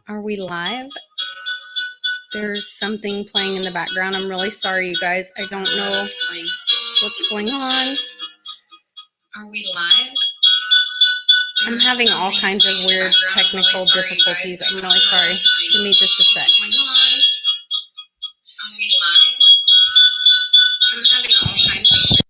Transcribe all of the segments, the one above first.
Are we live? There's something playing in the background. I'm really sorry, you guys. I don't know what's going on. Are we live? I'm having all kinds of weird technical difficulties. I'm really sorry. Give me just a sec. Are we live? I'm having all kinds of weird.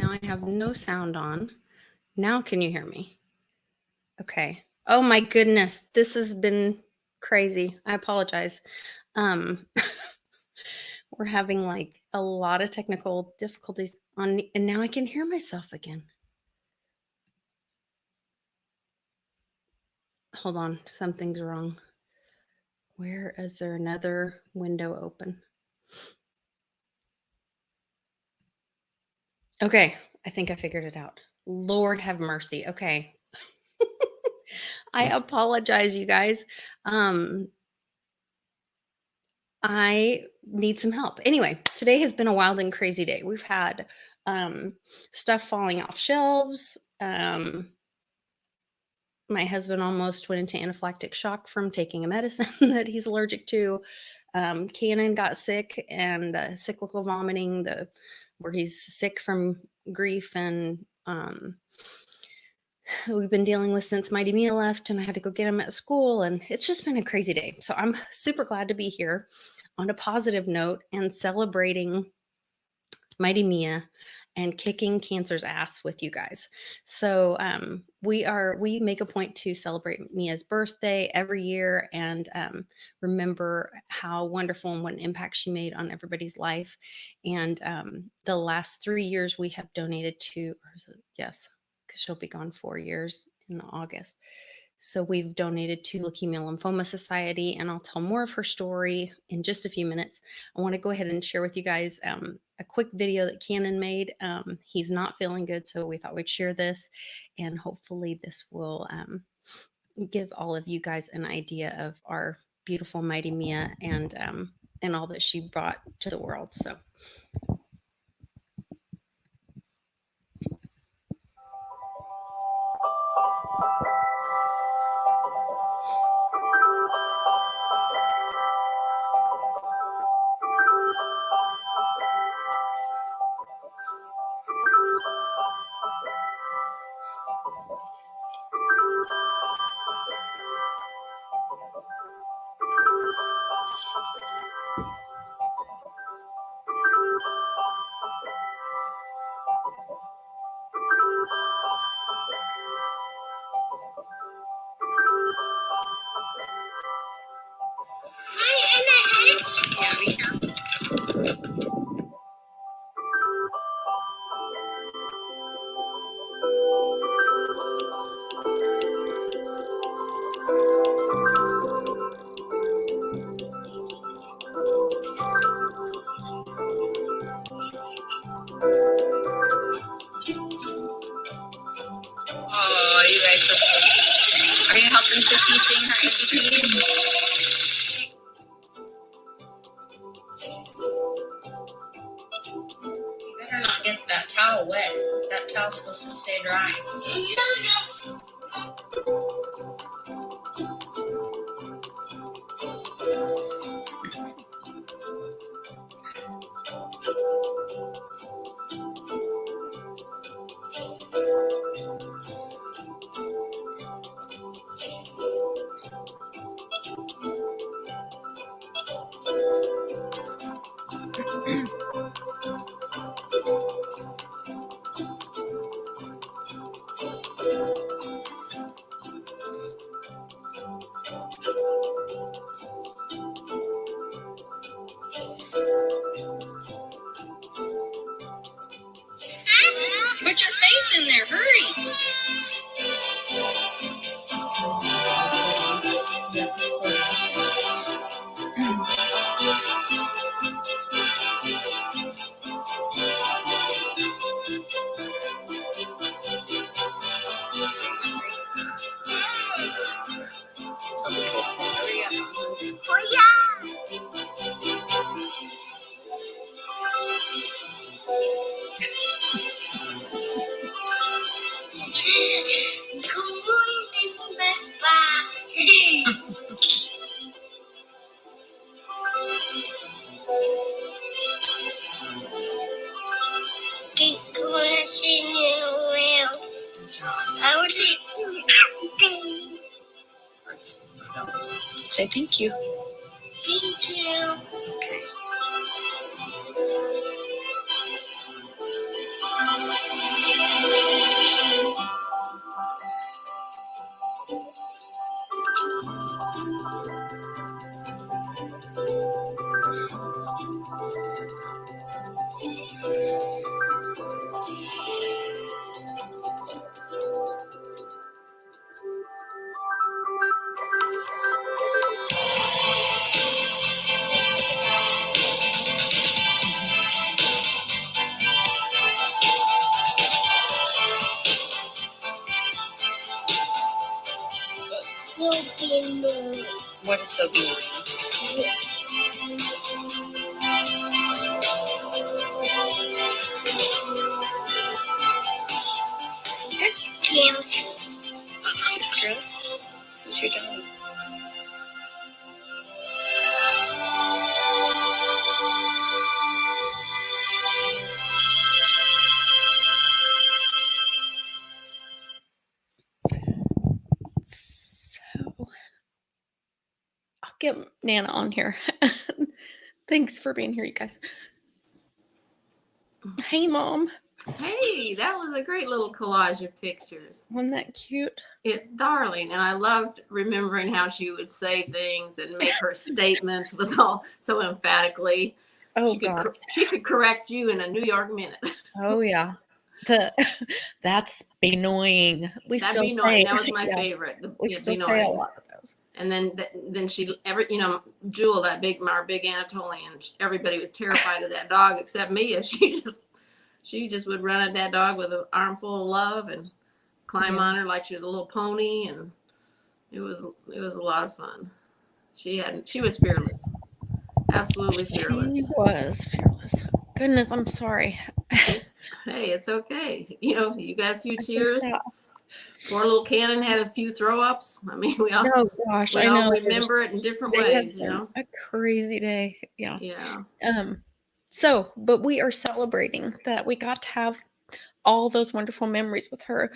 Now I have no sound on. Now can you hear me? Okay. Oh my goodness. This has been crazy. I apologize. We're having like a lot of technical difficulties on, and now I can hear myself again. Hold on, something's wrong. Where is there another window open? Okay, I think I figured it out. Lord have mercy. Okay. I apologize, you guys. I need some help. Anyway, today has been a wild and crazy day. We've had stuff falling off shelves. My husband almost went into anaphylactic shock from taking a medicine that he's allergic to. Cannon got sick and cyclical vomiting, where he's sick from grief, and we've been dealing with since Mighty Mia left, and I had to go get him at school, and it's just been a crazy day. So I'm super glad to be here on a positive note and celebrating Mighty Mia and kicking cancer's ass with you guys. So we make a point to celebrate Mia's birthday every year and remember how wonderful and what an impact she made on everybody's life. And the last 3 years we have donated to, yes, because she'll be gone 4 years in August. So we've donated to Leukemia Lymphoma Society, and I'll tell more of her story in just a few minutes. I want to go ahead and share with you guys a quick video that Cannon made. He's not feeling good, so we thought we'd share this, and hopefully this will give all of you guys an idea of our beautiful Mighty Mia and all that she brought to the world. So. Yeah, be careful. Oh, you guys are so. Are you helping Sissy sing her ABCs? You better not get that towel wet. That towel's supposed to stay dry. Put your face in there, hurry! say thank you. Thank you. Okay. So annoying. What is so beautiful? Yes. Just girls. What's your dog? So I'll get Nana on here. Thanks for being here, you guys. Hey, Mom. Hey, that was a great little collage of pictures. Wasn't that cute? It's darling, and I loved remembering how she would say things and make her statements with all so emphatically. Oh, She could correct you in a New York minute. Oh, yeah. That's annoying. That'd be annoying. That was my favorite. We still say a lot of those. And then she Jewel, our big Anatolian, everybody was terrified of that dog except Mia. She just would run at that dog with an armful of love and climb on her like she was a little pony, and it was a lot of fun. She was fearless. Absolutely fearless. She was fearless. Goodness, I'm sorry. Hey, it's okay. You got a few tears. Poor little Cannon had a few throw-ups. I mean, we all remember it in different ways, A crazy day. Yeah. Yeah. But we are celebrating that we got to have all those wonderful memories with her.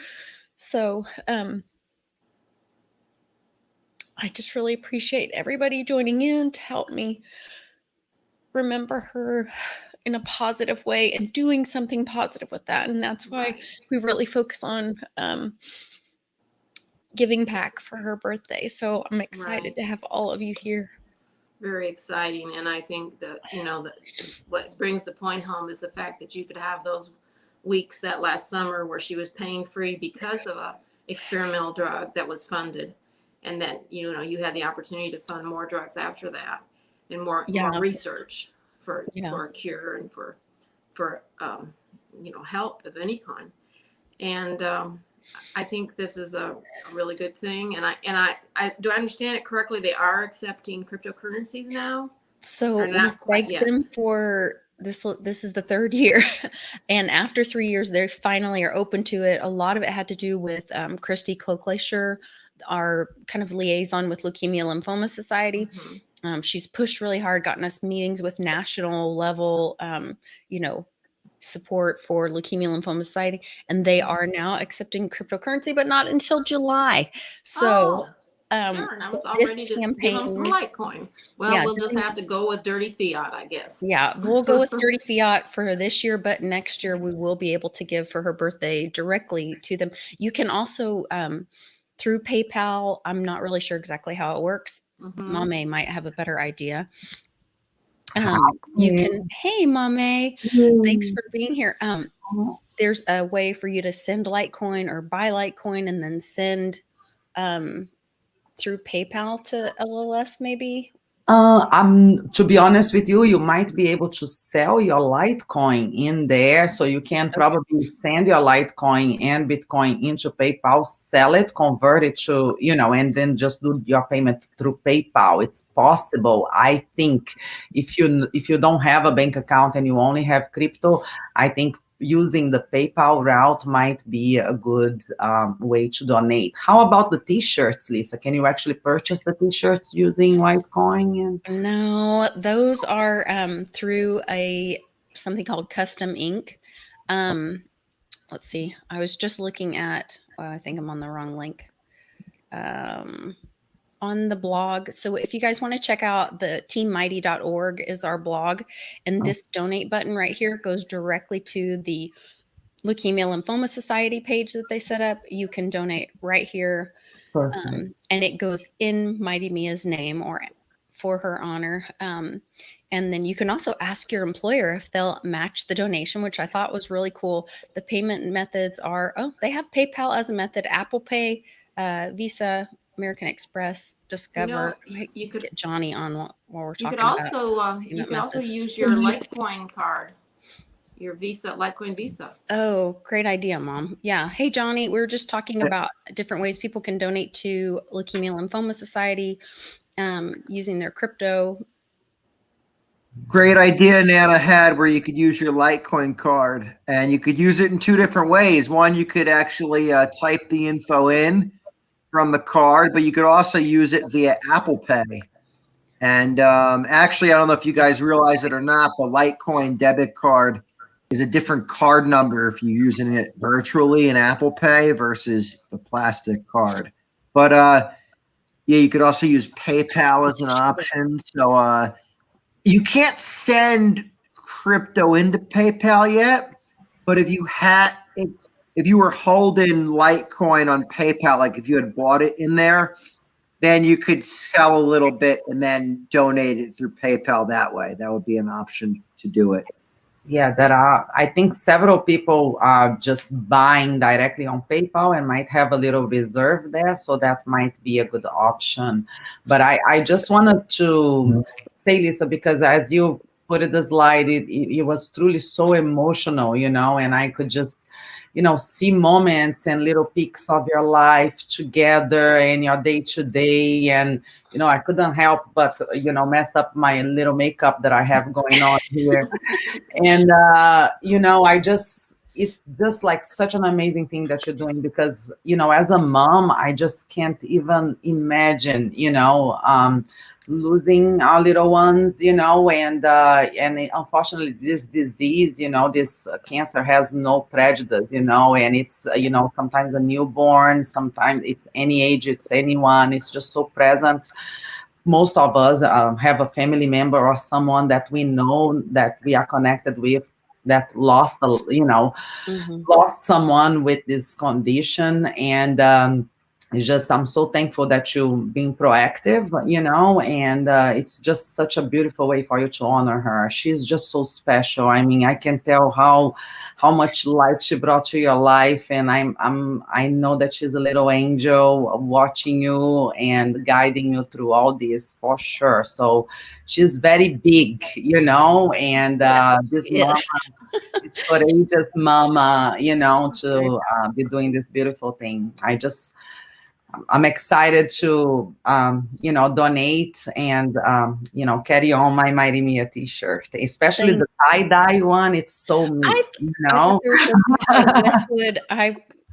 So, I just really appreciate everybody joining in to help me remember her in a positive way and doing something positive with that. And that's why we really focus on giving back for her birthday. So I'm excited to have all of you here. Very exciting. And I think that, what brings the point home is the fact that you could have those weeks that last summer where she was pain free because of a experimental drug that was funded. And then, you had the opportunity to fund more drugs after that and more research for a cure and for help of any kind. And I think this is a really good thing. And I do I understand it correctly? They are accepting cryptocurrencies now. So we begged them for this. This is the third year, and after 3 years, they finally are open to it. A lot of it had to do with Christy Cloakleisher, our kind of liaison with Leukemia Lymphoma Society. Mm-hmm. She's pushed really hard, gotten us meetings with national level, support for Leukemia Lymphoma Society, and they are now accepting cryptocurrency, but not until July. So, darn, I was all ready to give them some Litecoin. Well, we'll just have to go with dirty fiat, I guess. Yeah, we'll go with dirty fiat for this year, but next year we will be able to give for her birthday directly to them. You can also through PayPal. I'm not really sure exactly how it works. Mm-hmm. Mame might have a better idea. You can, hey, Mame, thanks for being here. There's a way for you to send Litecoin or buy Litecoin and then send through PayPal to LLS maybe. To be honest with you, you might be able to sell your Litecoin in there. So you can probably send your Litecoin and Bitcoin into PayPal, sell it, convert it to, and then just do your payment through PayPal. It's possible. I think if you don't have a bank account and you only have crypto, I think using the PayPal route might be a good way to donate. How about the t-shirts, Lisa? Can you actually purchase the t-shirts using Litecoin? No, those are through something called Custom Ink. Let's see. I was just looking at, I think I'm on the wrong link. on the blog. So if you guys want to check out the teammighty.org is our blog, and this donate button right here goes directly to the Leukemia Lymphoma Society page that they set up. You can donate right here. Perfect. And it goes in Mighty Mia's name or for her honor. And then you can also ask your employer if they'll match the donation, which I thought was really cool. The payment methods are, they have PayPal as a method, Apple Pay, Visa, American Express, Discover. You could get Johnny on while we're you talking could also about you could also methods. use your Litecoin card, your Visa, Litecoin Visa. Oh, great idea, Mom. Yeah. Hey, Johnny, we were just talking about different ways people can donate to Leukemia Lymphoma Society using their crypto. Great idea Nana had where you could use your Litecoin card, and you could use it in two different ways. One, you could actually type the info in from the card, but you could also use it via Apple Pay. And actually, I don't know if you guys realize it or not, the Litecoin debit card is a different card number if you're using it virtually in Apple Pay versus the plastic card. But yeah, you could also use PayPal as an option. So you can't send crypto into PayPal yet, but if you were holding Litecoin on PayPal, like if you had bought it in there, then you could sell a little bit and then donate it through PayPal that way. That would be an option to do it. Yeah, there are, I think several people are just buying directly on PayPal and might have a little reserve there. So that might be a good option. But I just wanted to say, Lisa, because as you put it the slide, it was truly so emotional, and I could just, see moments and little peaks of your life together and your day to day. And, I couldn't help but, mess up my little makeup that I have going on here. And, it's just like such an amazing thing that you're doing because, as a mom, I just can't even imagine, losing our little ones, and unfortunately this disease, this cancer has no prejudice, and it's, sometimes a newborn, sometimes it's any age, it's anyone, it's just so present. Most of us have a family member or someone that we know that we are connected with that lost, lost someone with this condition. And it's just, I'm so thankful that you being proactive, and it's just such a beautiful way for you to honor her. She's just so special. I mean, I can tell how much light she brought to your life, and I know that she's a little angel watching you and guiding you through all this for sure. So she's very big, and this mama, this courageous mama, to be doing this beautiful thing. I'm excited to, donate and, carry on my Mighty Mia t-shirt, especially the tie-dye one. It's so neat, Westwood,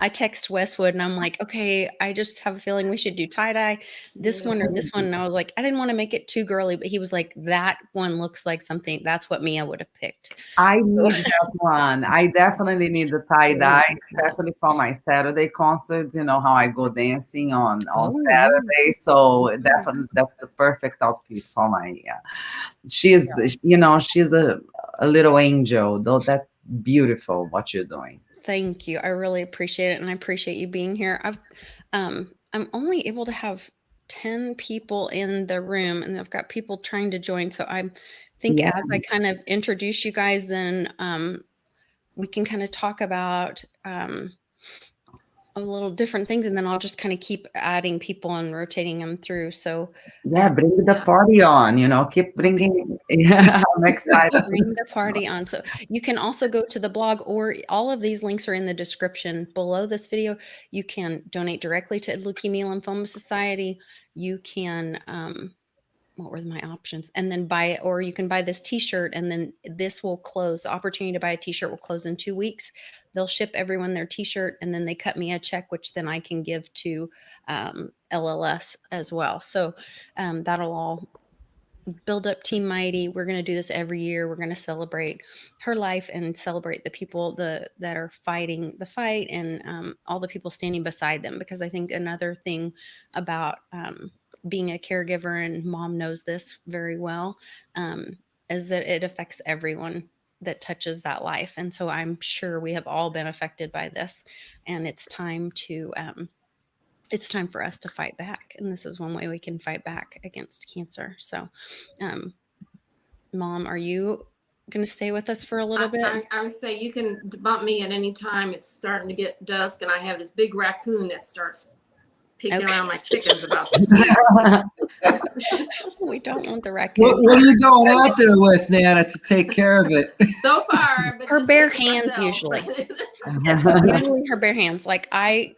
I text Westwood and I'm like, okay, I just have a feeling we should do tie-dye, this one or this one. And I was like, I didn't want to make it too girly, but he was like, that one looks like something, that's what Mia would have picked. I need that one. I definitely need the tie-dye, especially for my Saturday concerts, how I go dancing on Saturday. So definitely that's the perfect outfit for my, she's, she's a little angel, though. That's beautiful what you're doing. Thank you. I really appreciate it. And I appreciate you being here. I'm only able to have 10 people in the room and I've got people trying to join. So I think as I kind of introduce you guys, then we can kind of talk about a little different things, and then I'll just kind of keep adding people and rotating them through. So bring the party on, keep bringing. Yeah, I'm excited. Bring the party on. So you can also go to the blog, or all of these links are in the description below this video. You can donate directly to Leukemia Lymphoma Society. You can what were my options? And then or you can buy this t-shirt, and then this will close. The opportunity to buy a t-shirt will close in 2 weeks. They'll ship everyone their t-shirt, and then they cut me a check, which then I can give to LLS as well. So that'll all build up Team Mighty. We're going to do this every year. We're going to celebrate her life and celebrate the people that are fighting the fight, and all the people standing beside them. Because I think another thing about being a caregiver, and mom knows this very well, is that it affects everyone that touches that life. And so I'm sure we have all been affected by this, and it's time for us to fight back. And this is one way we can fight back against cancer. So, Mom, are you going to stay with us for a little bit? I would say you can bump me at any time. It's starting to get dusk, and I have this big raccoon that starts picking around my chickens about this time. We don't want the raccoon. What are you going out there with, Nana, to take care of it? So far, but her just bare taking hands myself. usually. Yes, usually her bare hands. Like we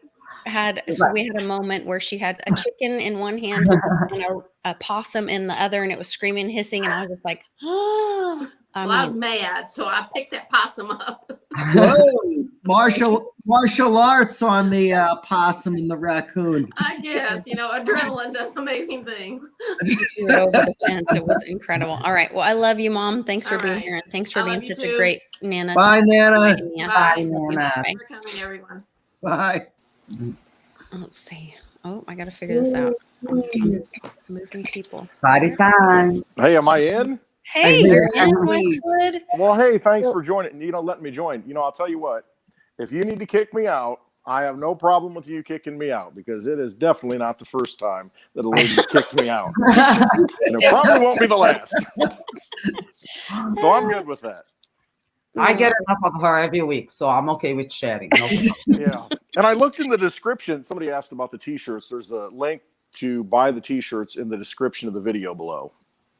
had a moment where she had a chicken in one hand and a possum in the other, and it was screaming, hissing, and I was just like, oh. I was mad, so I picked that possum up. Whoa, martial arts on the possum and the raccoon. I guess, adrenaline does amazing things. Threw it over the fence. It was incredible. All right. Well, I love you, Mom. Thanks for All being right. here, and thanks for I being love you such a too. great Nana. Bye, Nana. Bye, Nana. Thank you for coming, everyone. Bye. Let's see. Oh, I got to figure this out. I'm moving people. Party time. Hey, am I in? Hey, you're in Westwood. Well, hey, thanks for joining. Letting me join. I'll tell you what. If you need to kick me out, I have no problem with you kicking me out, because it is definitely not the first time that a lady's kicked me out. And it probably won't be the last. So I'm good with that. I get enough of her every week, so I'm okay with sharing. No problem. Yeah. And I looked in the description. Somebody asked about the T-shirts. There's a link to buy the T-shirts in the description of the video below.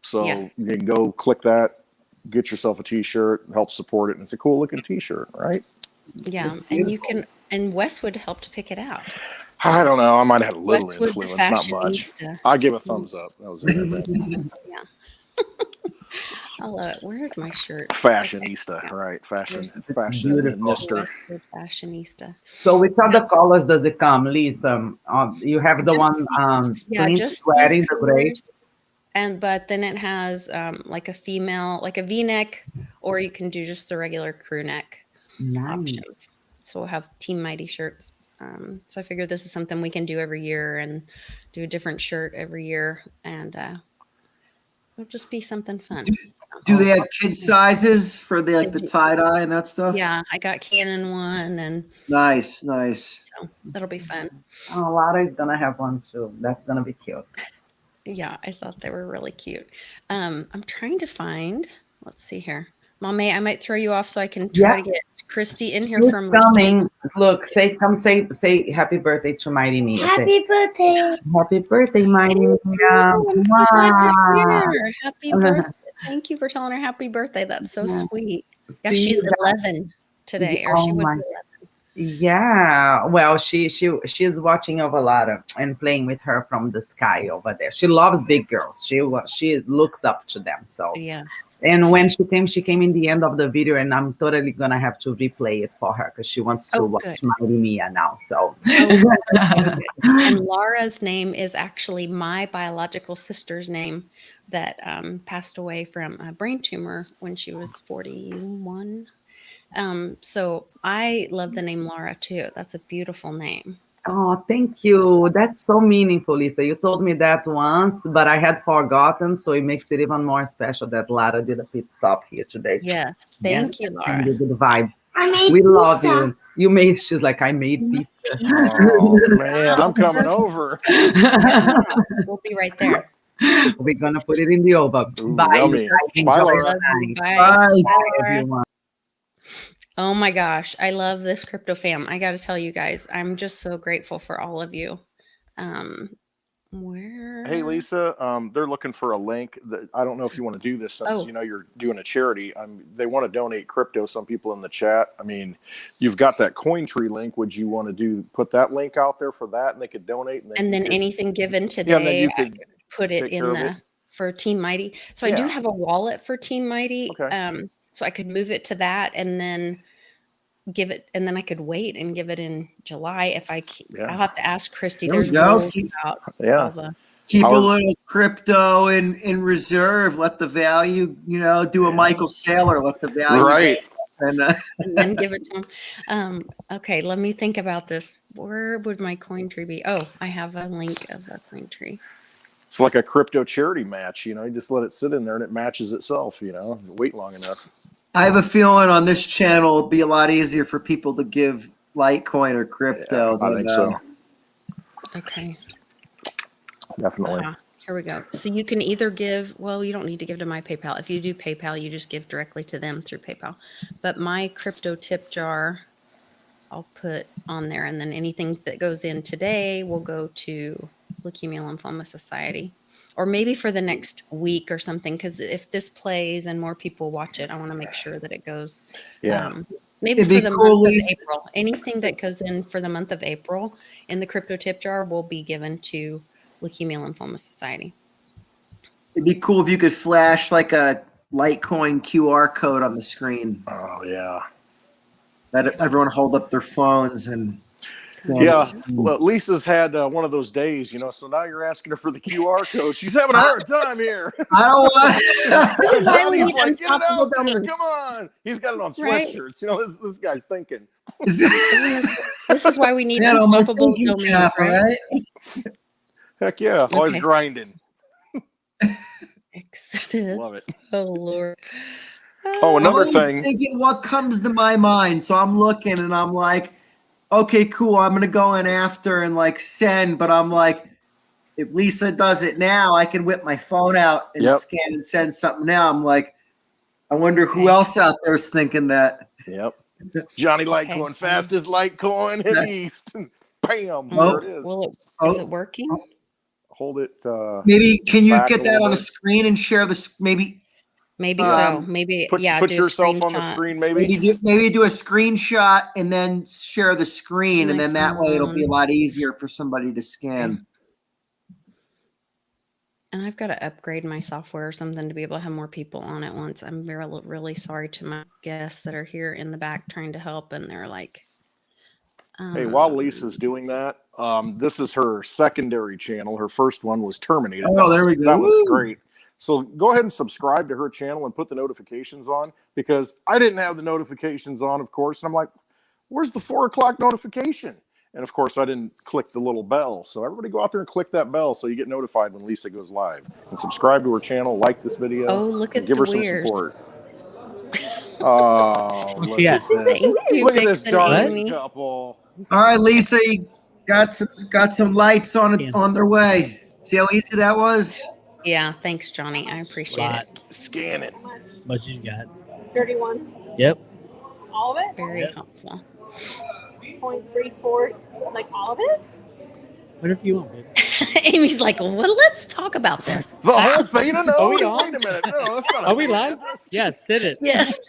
So Yes. you can go click that, get yourself a T-shirt, help support it. And it's a cool looking T-shirt, right? Yeah, and you can. And Westwood helped pick it out. I don't know. I might have had a little Westwood, the influence, not much. fashionista. I give a thumbs up. That was it. Yeah. I love it. Where's my shirt? Fashionista, right? Fashionista. Westwood fashionista. So which other colors does it come, Lisa? You have the one Yeah, green just sweaty, these the gray. colors. But then it has like a female, like a V-neck, or you can do just the regular crew neck Nice. options. So we'll have Team Mighty shirts. So I figure this is something we can do every year, and do a different shirt every year, and it'll just be something fun. Do they have kid sizes for the tie dye and that stuff? Yeah, I got Canon one, and Nice. so that'll be fun. Oh, Lara is gonna have one too. That's gonna be cute. Yeah, I thought they were really cute. I'm trying to find. Let's see here, Mommy. I might throw you off so I can try to get Christy in here Who's from. coming? Look, say happy birthday to Mighty Mia. Happy birthday. Happy birthday, Mighty Mia. Oh, Wow. happy birthday! Thank you for telling her happy birthday. That's so Yeah. sweet. Yeah, See she's that? 11 today, or she Oh would my- be 11. Yeah, well, she's watching over Lara and playing with her from the sky over there. She loves big girls. She looks up to them. So, Yes. and when she came in the end of the video, and I'm totally gonna have to replay it for her because she wants to watch good. Mighty Mia now. So, And Laura's name is actually my biological sister's name that passed away from a brain tumor when she was 41. So I love the name Laura too. That's a beautiful name. oh, thank you. That's so meaningful, Lisa. You told me that once, but I had forgotten, so it makes it even more special that Lara did a pit stop here today. Yes. Thank you, And Laura. the good vibes. I made We love pizza. you. You made. She's like, I made pizza. Oh, man, I'm coming over. We'll be right there. We're gonna put it in the oven. Ooh, Bye. yummy. Enjoy Bye, your Laura. Love you. night. Bye. Bye. Bye, Bye, Laura. everyone. Oh my gosh, I love this crypto fam. I got to tell you guys, I'm just so grateful for all of you. Where? Hey, Lisa, they're looking for a link. I don't know if you want to do this since, Oh. you're doing a charity. They want to donate crypto, some people in the chat. I mean, you've got that CoinTree link. Would you want to put that link out there for that, and they could donate? And then anything given yeah, and then today, you I could could put it take in care of the it. for Team Mighty. So I do Yeah. have a wallet for Team Mighty. Okay. So I could move it to that and then give it, and then I could wait and give it in July if I. Yeah. I'll have to ask Christy. There we There's go. rules about Yeah. all the. Keep a Our- little crypto in reserve. Let the value, do a Michael Saylor. Let the value. Right. And And then give it to them. Okay, let me think about this. Where would my coin tree be? Oh, I have a link of a coin tree. It's like a crypto charity match, you just let it sit in there and it matches itself, wait long enough. I have a feeling on this channel it'll be a lot easier for people to give Litecoin or crypto. I think so. Okay. Definitely. Here we go. So you can either give, well, you don't need to give to my PayPal. If you do PayPal, you just give directly to them through PayPal. But my crypto tip jar, I'll put on there. And then anything that goes in today will go to Leukemia Lymphoma Society. Or maybe for the next week or something. Because if this plays and more people watch it, I want to make sure that it goes. Yeah. Maybe It'd for be the cool, month of Lisa. April. Anything that goes in for the month of April in the crypto tip jar will be given to Leukemia Lymphoma Society. It'd be cool if you could flash like a Litecoin QR code on the screen. Oh, yeah. Let everyone hold up their phones and Yeah, Lisa's had one of those days, so now you're asking her for the QR code. She's having a hard time here. I don't want. This is why we Johnny's need like, get it unstoppable out there, domains. come on. He's got it on Right. sweatshirts. This guy's thinking. This is why we need Man, on my unstoppable thinking domains, cap, right? Heck yeah, always Okay. grinding. Exodus. Love it. Oh, Lord. Oh, another I'm thing. thinking what comes to my mind. So I'm looking and I'm like, okay, cool. I'm going to go in after and like send. But I'm like, if Lisa does it now, I can whip my phone out and Yep. scan and send something now. I'm like, I wonder who Okay. else out there is thinking that. Yep. Johnny Litecoin, Okay. fastest Litecoin in the East. Bam, Oh. there it is. Well, is Oh. it working? Hold it. Maybe can you Back get a that little on a bit. screen and share this? Maybe Maybe Um, so. Maybe, Put do yourself a on the screenshot. screen, maybe do a screenshot and then share the screen, and My then that way it'll be a phone. lot easier for somebody to scan. And I've got to upgrade my software or something to be able to have more people on at once. I'm really, really sorry to my guests that are here in the back trying to help, and they're like, Hey, while Lisa's doing that, this is her secondary channel. Her first one was terminated. Oh, there we go. That looks Woo. great. So go ahead and subscribe to her channel and put the notifications on, because I didn't have the notifications on, of course. And I'm like, where's the 4 o'clock notification? And of course, I didn't click the little bell. So everybody go out there and click that bell so you get notified when Lisa goes live. And subscribe to her channel, like this video, oh, look and at give the her some weirds. support. Oh, What's look she at at? this. Thank you, Look at this Vixen darling Amy. couple. All right, Lisa, you got some lights on their way. See how easy that was? Yeah, thanks, Johnny. I appreciate Lot. it. Scanning. What you got? 31. Yep. All of it? Very Yep. helpful. 0.34, like all of it? Whatever you want, babe. Amy's like, well, let's talk about this. The whole thing? No, Are we wait on? a minute. No, that's not. Are we live? Yeah, sit it. Yes.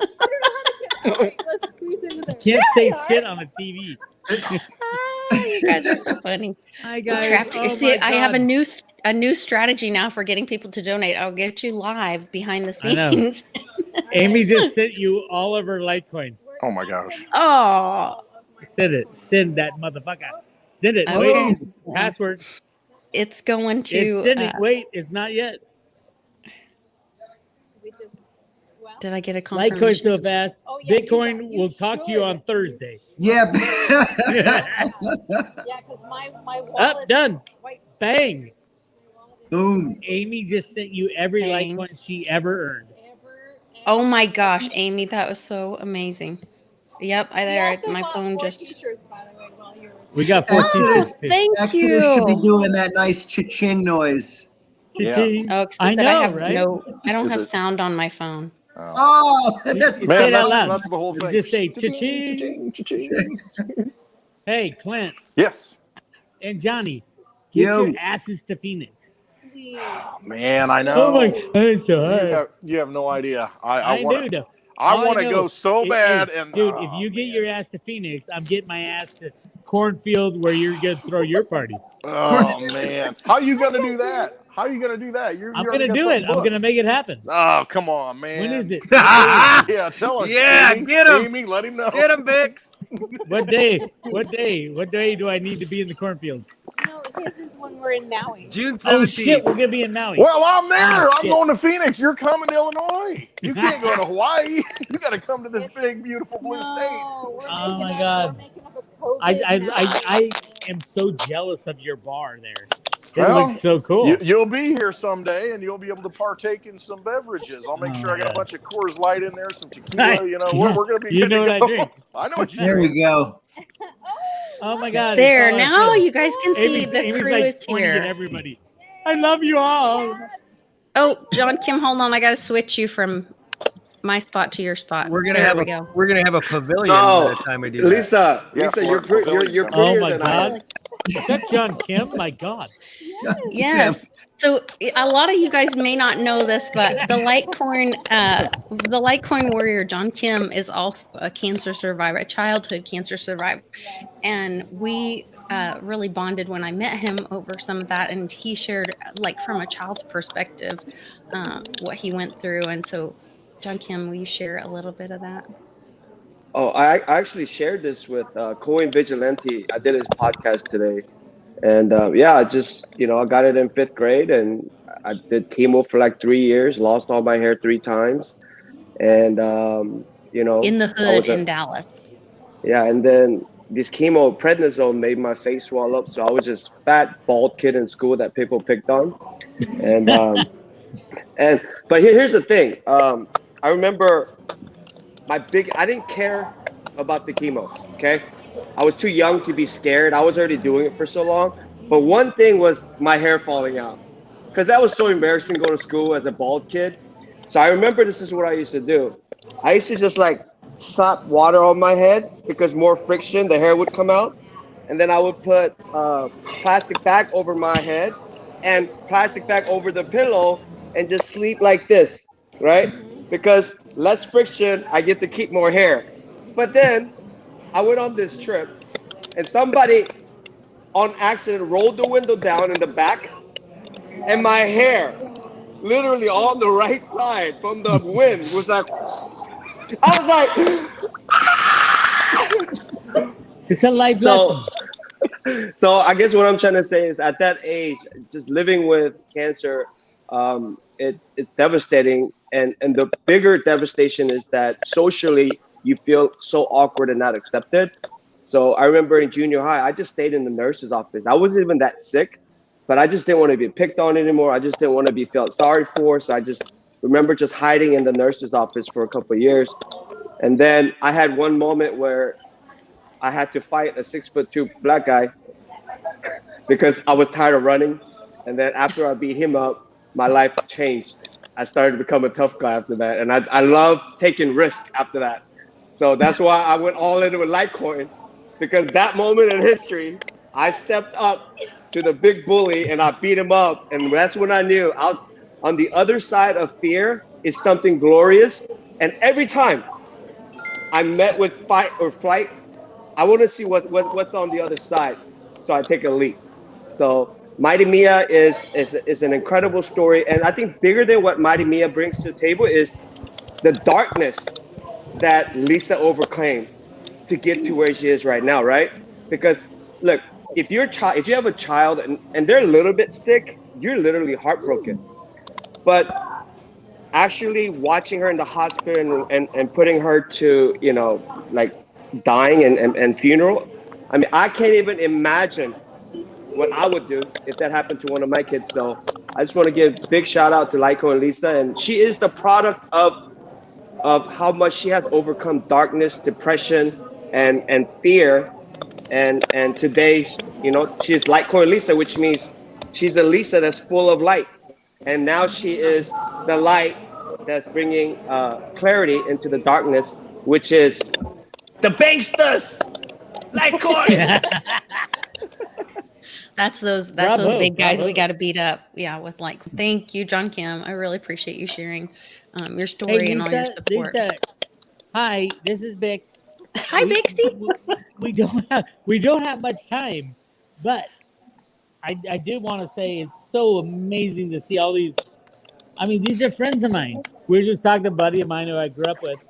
I don't know how to get Wait, let's squeeze into there. Can't say There we are. shit on the TV. You guys are so funny. Hi Trapped. You see, I have a new strategy now for getting people to donate. I'll get you live behind the I know. scenes. Amy just sent you all of her Litecoin. Oh my gosh. Oh, Send it. Send that motherfucker. Send it. Okay. Wait. Password. it's going It's to. sending. Wait, it's not yet. We just, well, Did I get a Litecoin confirmation? so fast. oh, yeah, Bitcoin you will talk to you should. on Thursday. Yeah. Yeah, because my wallet done. swiped. Bang. Boom. Amy just sent you every Bang. Litecoin she ever earned. Oh my gosh, Amy, that was so amazing. Yep, We also my bought phone 4 just. t-shirts, by the way, while you're We got 4 Exodus. t-shirts too. Thank Exodus should be you. doing that nice cha-ching noise. Cha-ching. Oh, except I that know, I have right? I don't Is have it- sound on my phone. Oh. Oh, that's You Man, say it out that's, loud. that's the whole You thing. just say Cha-ching, cha-ching, cha-ching. Hey, Clint Yes. and Johnny, get Yo. your asses to Phoenix. please. Man, I know. Oh my God, it's so hard. You have no idea. I I want do. to. I All want to know go so is- bad. hey, And dude, oh, if you get man. your ass to Phoenix, I'm getting my ass to Cornfield where you're gonna throw your party. Oh man, how you gonna do that? How you gonna do that? You're I'm already gonna got do it. something I'm booked. gonna make it happen. Oh come on, man. When is it? Yeah, tell us. Yeah, Amy. get 'em. Amy, let him know. Get him, Bix. What day? What day? What day do I need to be in the cornfield? No, his is when we're in Maui. June Oh 17th. shit, we're gonna be in Maui. Well, I'm there. Oh, I'm shit. going to Phoenix. You're coming to Illinois. You can't go to Hawaii. You got to come to this big, beautiful blue state. No, we're Oh making my up, God. We're making up a COVID I Maui. am so jealous of your bar there. It looks so cool. You'll be here someday, and you'll be able to partake in some beverages. I'll make sure I got a bunch of Coors Light in there, some tequila. You know, we're going to be good to go. What I drink. I know what you There drink. we go. Oh my God! There, it's all now our kids. you guys can see the Amy's crew like is pointing at here. everybody. I love you all. Oh, John Kim, hold on. I got to switch you from my spot to your spot. We're gonna There have we a go. we're gonna have a pavilion No, by the time we do that. Lisa, Yes, Lisa, we're you're Oh prettier my than I am. God! Is that John Kim? My God! Yes. So a lot of you guys may not know this, but the Litecoin warrior John Kim is also a cancer survivor, a childhood cancer survivor, and we really bonded when I met him over some of that, and he shared like from a child's perspective what he went through, and so John Kim, will you share a little bit of that? Oh, I actually shared this with Coin Vigilante. I did his podcast today. And yeah, I just, I got it in 5th grade, and I did chemo for like 3 years, lost all my hair 3 times. And, In the hood in Dallas. Yeah. And then this chemo prednisone made my face swell up. So I was just fat, bald kid in school that people picked on. And, but here's the thing. I remember I didn't care about the chemo. Okay. I was too young to be scared. I was already doing it for so long. But one thing was my hair falling out, because that was so embarrassing going to school as a bald kid. So I remember this is what I used to do. I used to just like slap water on my head, because more friction, the hair would come out. And then I would put plastic bag over my head and plastic bag over the pillow and just sleep like this, right? Because less friction, I get to keep more hair. But then I went on this trip, and somebody on accident rolled the window down in the back, and my hair, literally on the right side from the wind, was like, I was like, It's a life lesson. So I guess what I'm trying to say is, at that age, just living with cancer, it's devastating, and the bigger devastation is that socially you feel so awkward and not accepted. So I remember in junior high, I just stayed in the nurse's office. I wasn't even that sick, but I just didn't want to be picked on anymore. I just didn't want to be felt sorry for. So I just remember just hiding in the nurse's office for a couple of years. And then I had one moment where I had to fight a 6'2" black guy because I was tired of running. And then after I beat him up, my life changed. I started to become a tough guy after that. And I love taking risks after that. So that's why I went all in with Litecoin, because that moment in history, I stepped up to the big bully and I beat him up. And that's when I knew out on the other side of fear is something glorious. And every time I met with fight or flight, I want to see what's on the other side. So I take a leap. So Mighty Mia is an incredible story. And I think bigger than what Mighty Mia brings to the table is the darkness that Lisa overcame to get to where she is right now, right? Because look, if you have a child and they're a little bit sick, you're literally heartbroken. But actually watching her in the hospital and putting her to, like dying and funeral, I mean, I can't even imagine what I would do if that happened to one of my kids. So I just want to give a big shout out to Laiko and Lisa. And she is the product of how much she has overcome darkness, depression, and fear. And today, she's Litecoin Lisa, which means she's a Lisa that's full of light. And now she is the light that's bringing clarity into the darkness, which is the banksters, Litecoin. That's those big guys we got to beat up. Yeah, with thank you, John Kim. I really appreciate you sharing your story, Hey, and all your support. Lisa, hi, this is Bix. Hi, Bixie. We don't have much time, but I did want to say it's so amazing to see all these. I mean, these are friends of mine. We were just talking to a buddy of mine who I grew up with,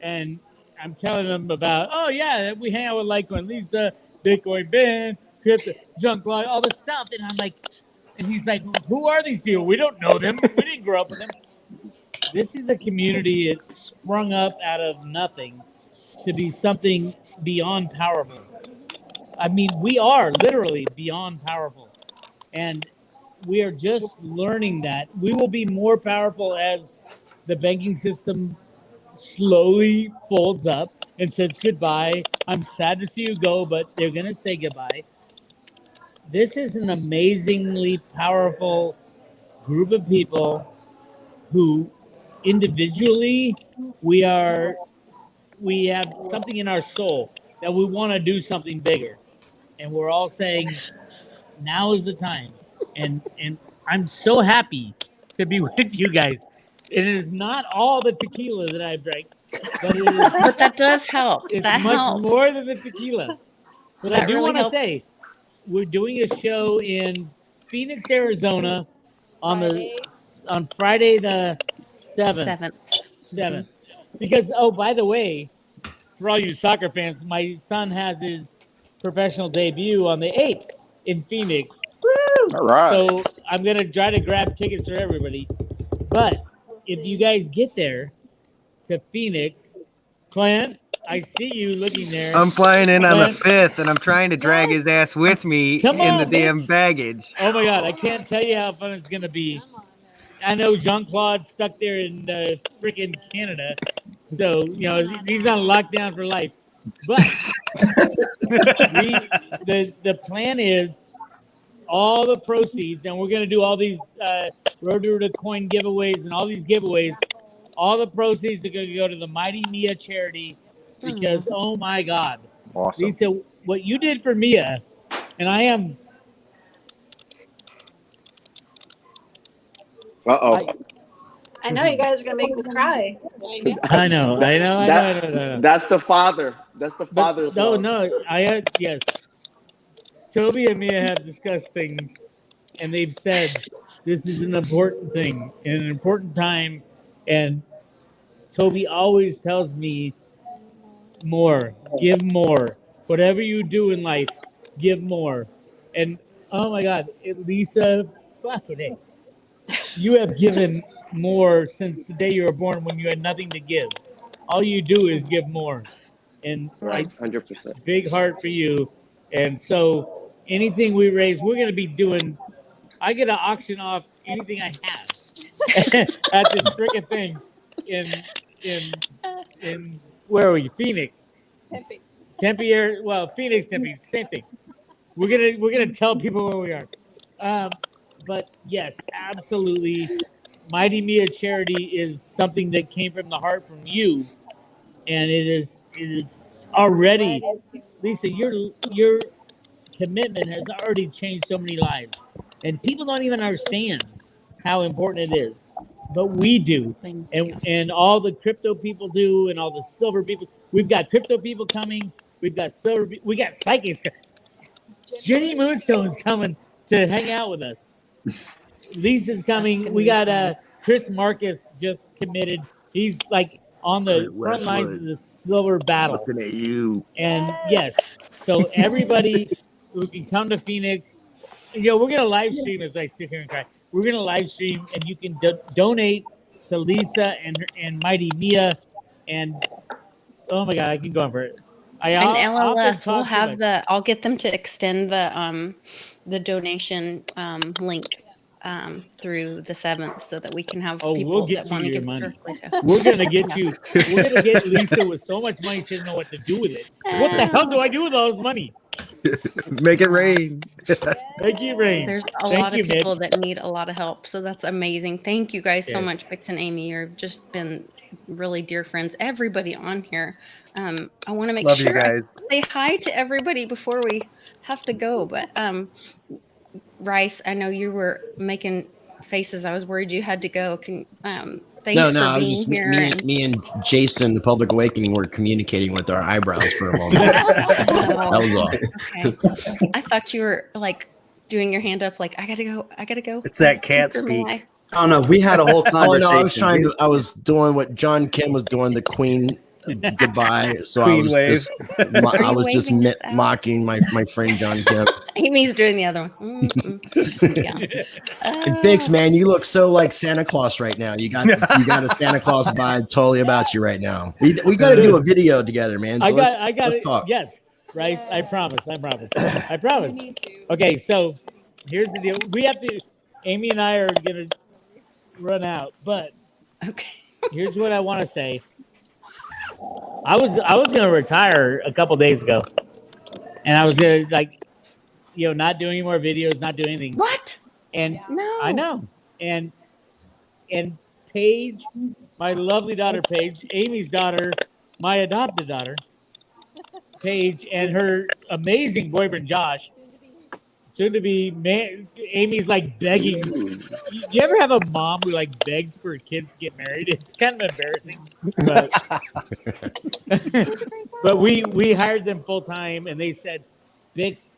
and I'm telling them about, oh yeah, we hang out with Litecoin Lisa, Bitcoin Ben, Crypto, Junk Light, all this stuff, and I'm like, and he's like, who are these people? We don't know them. We didn't grow up with them. This is a community that sprung up out of nothing to be something beyond powerful. I mean, we are literally beyond powerful. And we are just learning that we will be more powerful as the banking system slowly folds up and says goodbye. I'm sad to see you go, but they're going to say goodbye. This is an amazingly powerful group of people who individually we have something in our soul that we want to do something bigger. And we're all saying, now is the time. And I'm so happy to be with you guys. It is not all the tequila that I've drank, but it is. But that does help. It's That much helps. more than the tequila. But I That do really want to helps. say, we're doing a show in Phoenix, Arizona, on Friday the 7th. 7th. Because by the way, for all you soccer fans, my son has his professional debut on the 8th in Phoenix. All right. So I'm gonna try to grab tickets for everybody. But if you guys get there to Phoenix, Clint, I see you looking there. I'm flying in on the Clint, 5th, and I'm trying to drag his ass with me Come in the on, damn bitch. baggage. Oh my God, I can't tell you how fun it's gonna be. I know Jean-Claude stuck there in freaking Canada, so he's on lockdown for life. But the plan is all the proceeds, and we're gonna do all these Road to Coin giveaways and all these giveaways. All the proceeds are gonna go to the Mighty Mia charity because oh my God, Awesome. Lisa, what you did for Mia, and I am. I know you guys are gonna make me cry. I know. That's the father. That's the father's love. Yes. Toby and Mia have discussed things, and they've said this is an important thing, in an important time, and Toby always tells me more, give more. Whatever you do in life, give more. And oh my God, Lisa, fucking A. You have given more since the day you were born when you had nothing to give. All you do is give more. And Right, 100%. big heart for you. And so anything we raise, we're going to be doing, I get to auction off anything I have at this freaking thing in where are we? Phoenix. Tempe, Phoenix, Tempe, same thing. We're gonna tell people where we are. But yes, absolutely. Mighty Mia charity is something that came from the heart from you, and it is already, Lisa, your commitment has already changed so many lives, and people don't even understand how important it is, but we do, and all the crypto people do, and all the silver people. We've got crypto people coming. We've got silver. We got psychics. Jenny Moonstone is coming to hang out with us. Lisa's coming. We got Chris Marcus just committed. He's like on the front lines of the silver battle. Looking at you. And yes, so everybody who can come to Phoenix, we're gonna live stream as I sit here and cry. We're gonna live stream, and you can donate to Lisa and Mighty Mia, and oh my God, I can go on for it. And LLS, we'll have I'll get them to extend the donation link through the 7th so that we can have people that want to give directly to. We're gonna get you. We're gonna get Lisa with so much money she doesn't know what to do with it. What the hell do I do with all this money? Make it rain. Make it rain. There's a lot of people that need a lot of help, so that's amazing. Thank you guys so much, Bix and Amy. You've just been really dear friends. Everybody on here. I want to make sure I say hi to everybody before we have to go. But Rice, I know you were making faces. I was worried you had to go. Thanks for being here. Me and Jason, the Public Awakening, were communicating with our eyebrows for a moment. That was all. Okay. I thought you were like doing your hand up, like I gotta go. It's that can't speak. Oh no, we had a whole conversation. I was doing what John Kim was doing, the Queen goodbye. So Queen I was just mocking my friend John Kim. Amy's doing the other one. Yeah. And Bix, man, you look so like Santa Claus right now. You got a Santa Claus vibe totally about you right now. We got to do a video together, man. So I got let's it. talk. Yes, Rice. I promise. I promise. Okay, so here's the deal. We have to. Amy and I are gonna run out, but Okay. here's what I want to say. I was gonna retire a couple days ago, and I was gonna not do any more videos, not do anything. What? And No. I know. And Paige, my lovely daughter Paige, Amy's daughter, my adopted daughter, Paige, and her amazing boyfriend Josh, soon to be man. Amy's like begging. You ever have a mom who like begs for her kids to get married? It's kind of embarrassing, but we hired them full time, and they said, "Bix,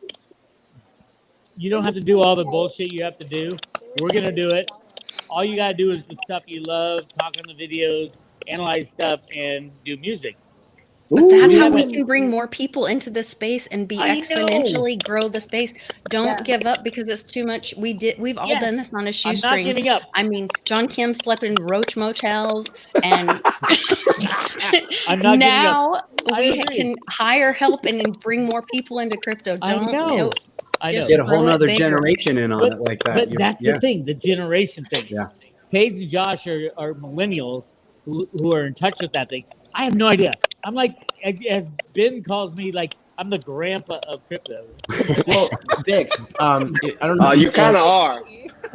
you don't have to do all the bullshit you have to do. We're gonna do it. All you gotta do is the stuff you love, talk on the videos, analyze stuff, and do music." But that's how we can bring more people into this space and be I know. exponentially grow the space. Don't give up because it's too much. We've all done this on a I'm shoestring. not giving up. I mean, John Kim slept in roach motels, and I'm not now I we agree. can hire help and bring more people into crypto. I Don't know. I know. just Get a whole grow it nother bigger. generation in on it like that. But that's yeah. the thing, the generation thing. Yeah. Paige and Josh are millennials who are in touch with that thing. I have no idea. I'm like, as Ben calls me, like I'm the grandpa of crypto. Well, Bix, I don't know. If You kind of are.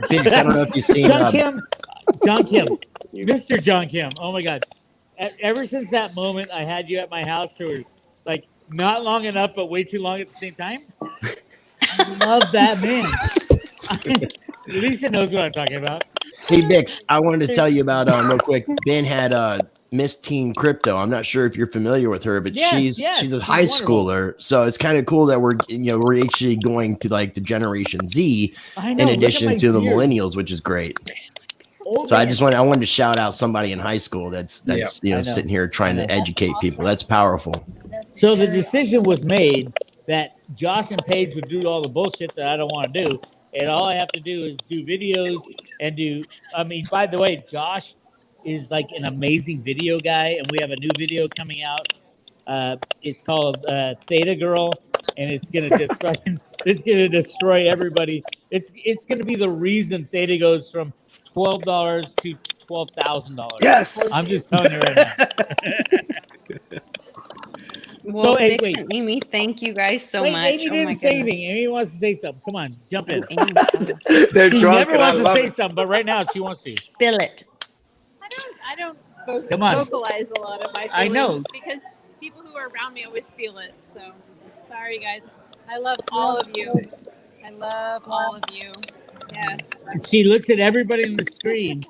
Bix, I don't know if you've seen. John Kim, Mr. John Kim. Oh my God! Ever since that moment I had you at my house, who were like not long enough, but way too long at the same time. I love that man. Lisa knows what I'm talking about. Hey, Bix, I wanted to tell you about real quick. Ben had Miss Teen Crypto. I'm not sure if you're familiar with her, but she's a high schooler. So it's kind of cool that we're actually going to like the Generation Z in addition to the millennials, which is great. So I wanted to shout out somebody in high school that's sitting here trying to educate people. That's powerful. So the decision was made that Josh and Paige would do all the bullshit that I don't want to do, and all I have to do is do videos and do. I mean, by the way, Josh is like an amazing video guy, and we have a new video coming out. It's called Theta Girl, and it's gonna destroy everybody. It's gonna be the reason Theta goes from $12 to $12,000. Yes, I'm just telling you right now. Well, So, hey, Bix wait. and Amy, thank you guys so Wait, much. Amy Oh my didn't say goodness. anything. Amy wants to say something. Come on, jump in. Amy, tell me. They're She drunk never and I wants to love say it. something, but right now she wants to. Spill it. I don't Come on. vocalize a lot of my feelings I know. because people who are around me always feel it. So sorry, guys. I love all of you. I love all of you. Yes. She looks at everybody on the screen,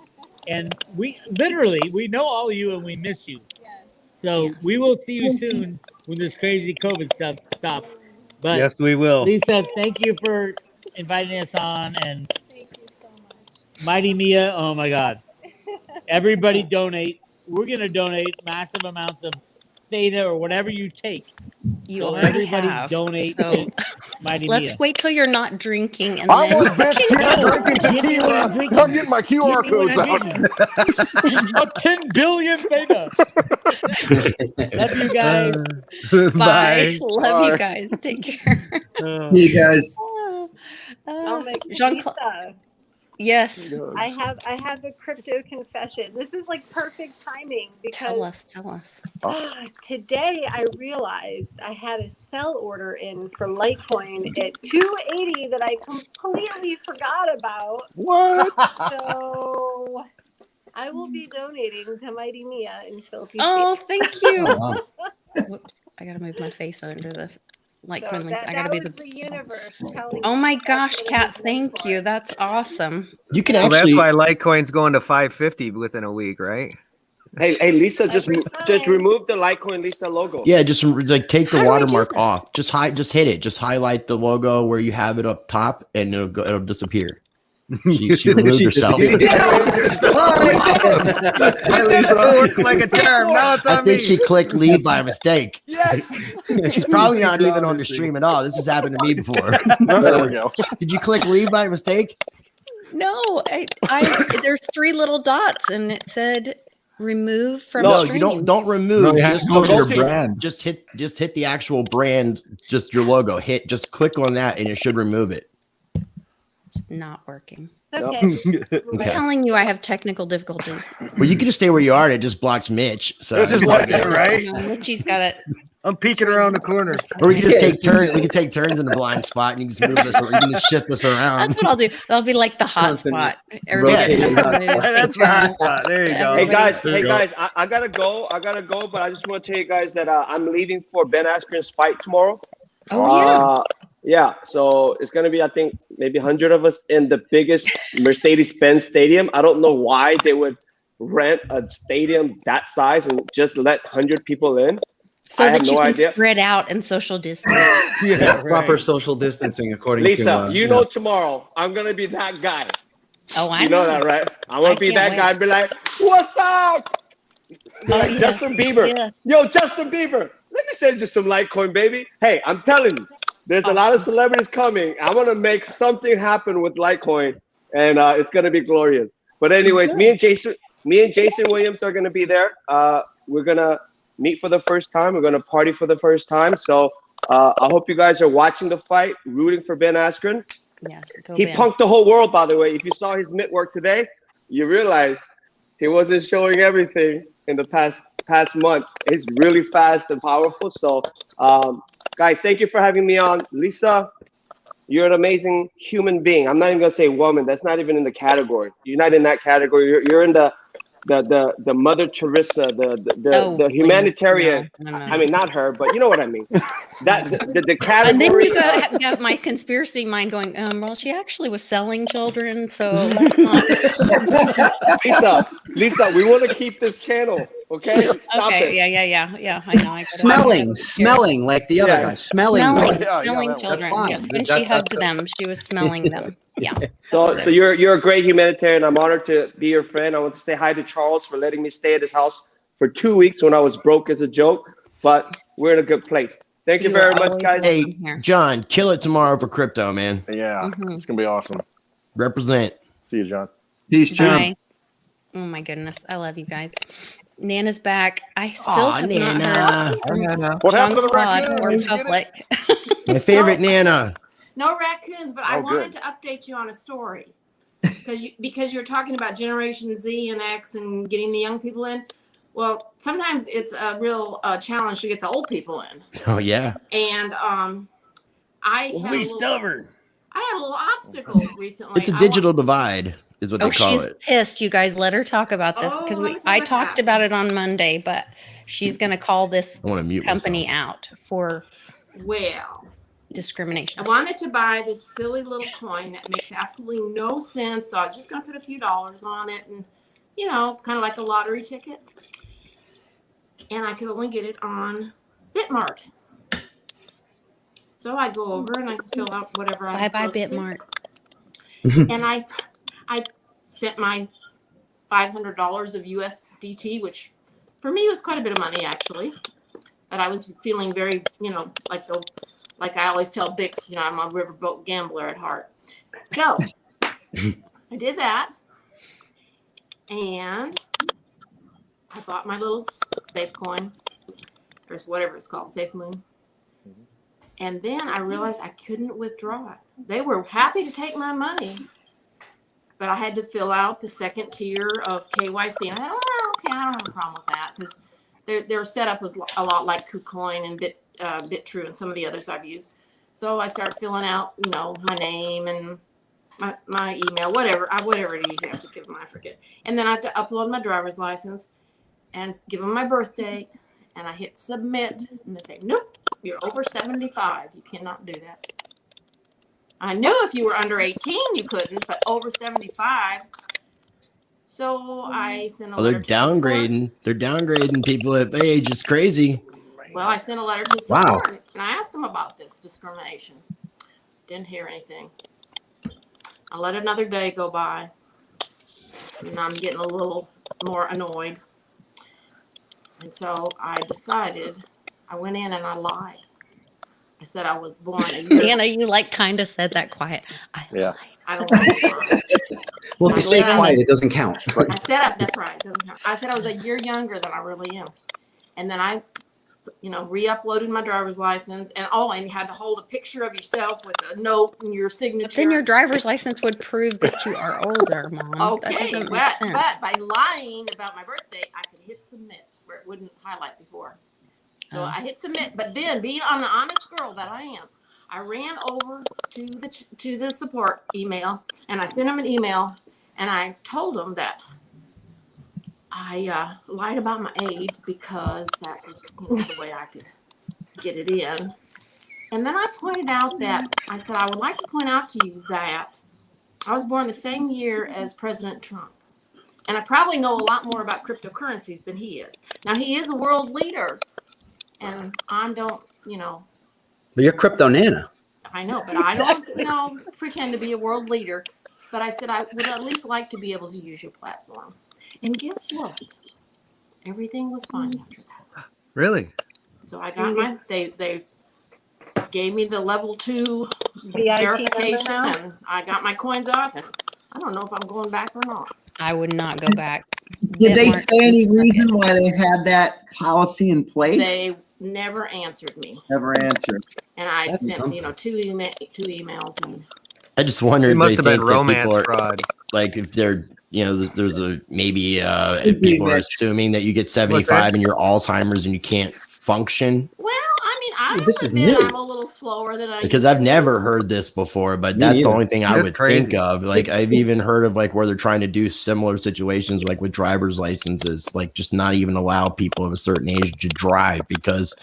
and we know all of you and we miss you. Yes. So we will see you soon when this crazy COVID stuff stops. But Yes, we will. Lisa, thank you for inviting us on, and Thank you so much. Mighty Mia. Oh my God! Everybody donate. We're gonna donate massive amounts of Theta or whatever you take. You So already everybody have. donate So to Mighty let's Mia. wait till you're not drinking and I then want Vince here drinking Give me what I'm tequila. drinking. I'm getting my QR Give me what codes I'm out. drinking. A 10 billion Theta. Love you guys. bye. Love Bye. you guys. Take care. You guys. Jean-Claude. Lisa, Yes. I have a crypto confession. This is like perfect timing Tell because us. today I realized I had a sell order in for Litecoin at 280 that I completely forgot about. What? So I will be donating to Mighty Mia in Filthy Oh, Feet. thank you. Wow. Whoops. I gotta move my face under the light So coin links. I that gotta be was the the universe telling Oh me my that's gosh, what Kat, it was thank for. you. That's awesome. You can So actually. that's why Litecoin's going to 550 within a week, right? Hey, Lisa, just Every remove the Litecoin Lisa logo. Yeah, just like take the How do I do watermark that? off. Just hit it. Just highlight the logo where you have it up top, and it'll disappear. She removed herself. It worked like a charm. Now it's I on think me. she clicked leave by mistake. Yes. She's probably not even on the stream at all. This has happened to me before. There we go. Did you click leave by mistake? No, there's 3 little dots and it said remove from No, stream. you don't remove. No, you have just to go to your hit- brand. Just hit the actual brand. Just your logo. Just click on that, and it should remove it. Not working. okay. I'm telling you, I have technical difficulties. Well, you can just stay where you are, and it just blocks Mitch. So This is like it, right? You know, Mitchie's got it. I'm peeking around the corner. Or we can just take turns. We can take turns in the blind spot, and you can just move us. Or you can just shift us around. That's what I'll do. That'll be like the hot Constant spot. Everybody gets rotating to hot move. spot. That's the hot spot. There you go. Hey guys, There you go. I gotta go. But I just want to tell you guys that I'm leaving for Ben Askren's fight tomorrow. Oh, Yeah, so it's gonna be, I think, maybe 100 of us in the biggest Mercedes-Benz stadium. I don't know why they would rent a stadium that size and just let 100 people in. so I that have you no can idea. spread out and social distance. Yeah, Proper social distancing, according Lisa, to you know tomorrow I'm gonna be that guy. Oh, I You know that, right? I'm gonna be can't that wait. guy and be like, "What's up?" Oh, yeah. Justin Bieber. Yeah. Yo, Justin Bieber. Let me send you some Litecoin, baby. Hey, I'm telling you, there's a lot of celebrities coming. I'm gonna make something happen with Litecoin, and it's gonna be glorious. But anyways, me and Jason Williams are gonna be there. We're gonna meet for the first time. We're gonna party for the first time. So I hope you guys are watching the fight, rooting for Ben Askren. Yes, go He Ben. punked the whole world, by the way. If you saw his mitt work today, you realize he wasn't showing everything in the past months. He's really fast and powerful. So, guys, thank you for having me on. Lisa, you're an amazing human being. I'm not even gonna say woman. That's not even in the category. You're not in that category. You're in the Mother Teresa, the humanitarian. No. I mean, not her, but you know what I mean. That the category. And then you got my conspiracy mind going, well, she actually was selling children, so let's not. Lisa, we want to keep this channel, okay? Stop Okay, it. yeah. I know. smelling like the other guy. Smelling. Smelling children. fine. Yes, when she hugged them, she was smelling them. Yeah. So you're a great humanitarian. I'm honored to be your friend. I want to say hi to Charles for letting me stay at his house for 2 weeks when I was broke as a joke. But we're in a good place. Thank you very much, guys. Hey, John, kill it tomorrow for crypto, man. Yeah, it's gonna be awesome. Represent. See you, John. Peace, John. Bye. Oh my goodness, I love you guys. Nana's back. I still have not heard from What happened to the John Squad raccoon? or Did you get it? public. My favorite Nana. No raccoons, but I Oh, wanted good. to update you on a story because you're talking about Generation Z and X and getting the young people in. Well, sometimes it's a real challenge to get the old people in. Oh yeah. And I had a little obstacle recently. It's a digital divide, is what they call she's it. pissed. You guys let her talk about this Oh, because let me I talk talked about it on Monday, but she's going to call this I want to mute company out for Well, discrimination. I wanted to buy this silly little coin that makes absolutely no sense. So I was just going to put a few dollars on it and, you know, kind of like a lottery ticket. And I could only get it on Bitmart. So I go over and I fill out whatever I Bye Bitmart. And I sent my $500 of USDT, which for me was quite a bit of money actually. But I was feeling very, you know, like I always tell Bix, you know, I'm a riverboat gambler at heart. So I did that, and I bought my little safe coin, or whatever it's called, safe moon. And then I realized I couldn't withdraw it. They were happy to take my money, but I had to fill out the second tier of KYC. And I thought, oh, okay, I don't have a problem with that because their setup was a lot like KuCoin and BitTrue and some of the others I've used. So I started filling out, you know, my name and my email, whatever it is you have to give them, I forget. And then I have to upload my driver's license and give them my birth date. And I hit submit, and they say, nope, you're over 75. You cannot do that. I knew if you were under 18, you couldn't, but over 75. So I sent a Oh, they're letter. downgrading. They're downgrading people at age. It's crazy. Well, I sent a letter to support, and I asked them about this discrimination. Didn't hear anything. I let another day go by, and I'm getting a little more annoyed. And so I decided, I went in and I lied. I said I was born a year. Anna, you like kind of said that quiet. I lied. I don't like to lie. Well, if you say quiet, it doesn't count. I said, that's right. It doesn't count. I said I was a year younger than I really am. And then I re-uploaded my driver's license, and you had to hold a picture of yourself with a note and your signature. But then your driver's license would prove that you are older, Mom. Okay, that doesn't make but sense. by lying about my birthday, I could hit submit where it wouldn't highlight before. So I hit submit, but then being an honest girl that I am, I ran over to the support email and I sent them an email and I told them that I lied about my age because that was the way I could get it in. And then I pointed out that I said, I would like to point out to you that I was born the same year as President Trump. And I probably know a lot more about cryptocurrencies than he is. Now, he is a world leader. And I don't, But you're crypto Nana. I know, but I don't, pretend to be a world leader. But I said, I would at least like to be able to use your platform. And guess what? Everything was fine after that. Really? So I got they gave me the level 2 VIP verification number. and I got my coins off and I don't know if I'm going back or not. I would not go back. Did they say any reason why they had that policy in place? They never answered me. Never answered. And I That's sent, something. two emails and I just wonder It if must they have been think that romance people are, fraud. like if they're, there's a maybe if people are assuming that you get 75 and you're Alzheimer's and you can't function. well, I mean, I This is admit new. I'm a little slower than I Because used I've to be. never heard this before, but Me that's the neither. only thing I That's would crazy. think of. Like I've even heard of like where they're trying to do similar situations, like with driver's licenses, like just not even allow people of a certain age to drive because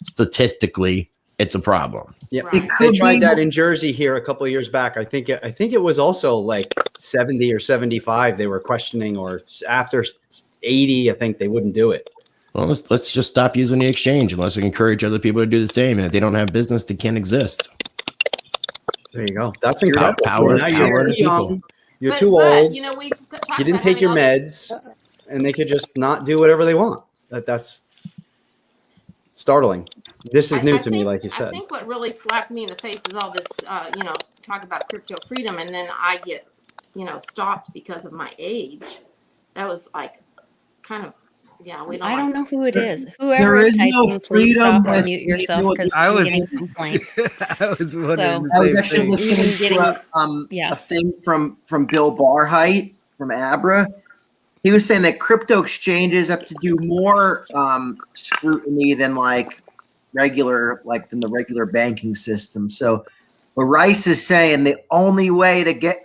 statistically it's a problem. Yeah, Right. It they could tried be that in Jersey here a couple of years back. I think it was also like 70 or 75. They were questioning, or after 80, I think they wouldn't do it. Well, let's just stop using the exchange unless we encourage other people to do the same. And if they don't have business, they can't exist. There you go. That's incredible. Power- So now you're power to too young. people. You're too but, old. we've talked You didn't about take your having all this- meds, and they could just not do whatever they want. That's startling. This is new to me, like you I said. think what really slapped me in the face is all this, talk about crypto freedom, and then I get, stopped because of my age. That was like, kind of, we don't. I don't know who it is. There Whoever is is no typing, please freedom stop and with mute yourself because I I'm was- getting complaints. I was wondering So- the I was same actually thing. listening Even getting- to yeah. a thing from Bill Barheit from Abra. He was saying that crypto exchanges have to do more scrutiny than than the regular banking system. So what Rice is saying, the only way to get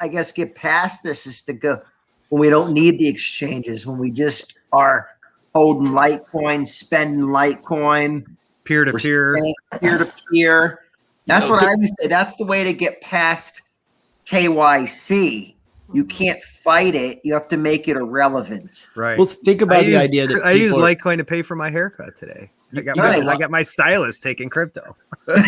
past this is to go when we don't need the exchanges, when we just are holding Litecoin, spending Litecoin, Peer to peer. peer to peer. That's what I would say. That's the way to get past KYC. You can't fight it. You have to make it irrelevant. Right. Well, think about the idea that I used people are- Litecoin to pay for my haircut today. I got Nice. I got my stylist taking crypto. Good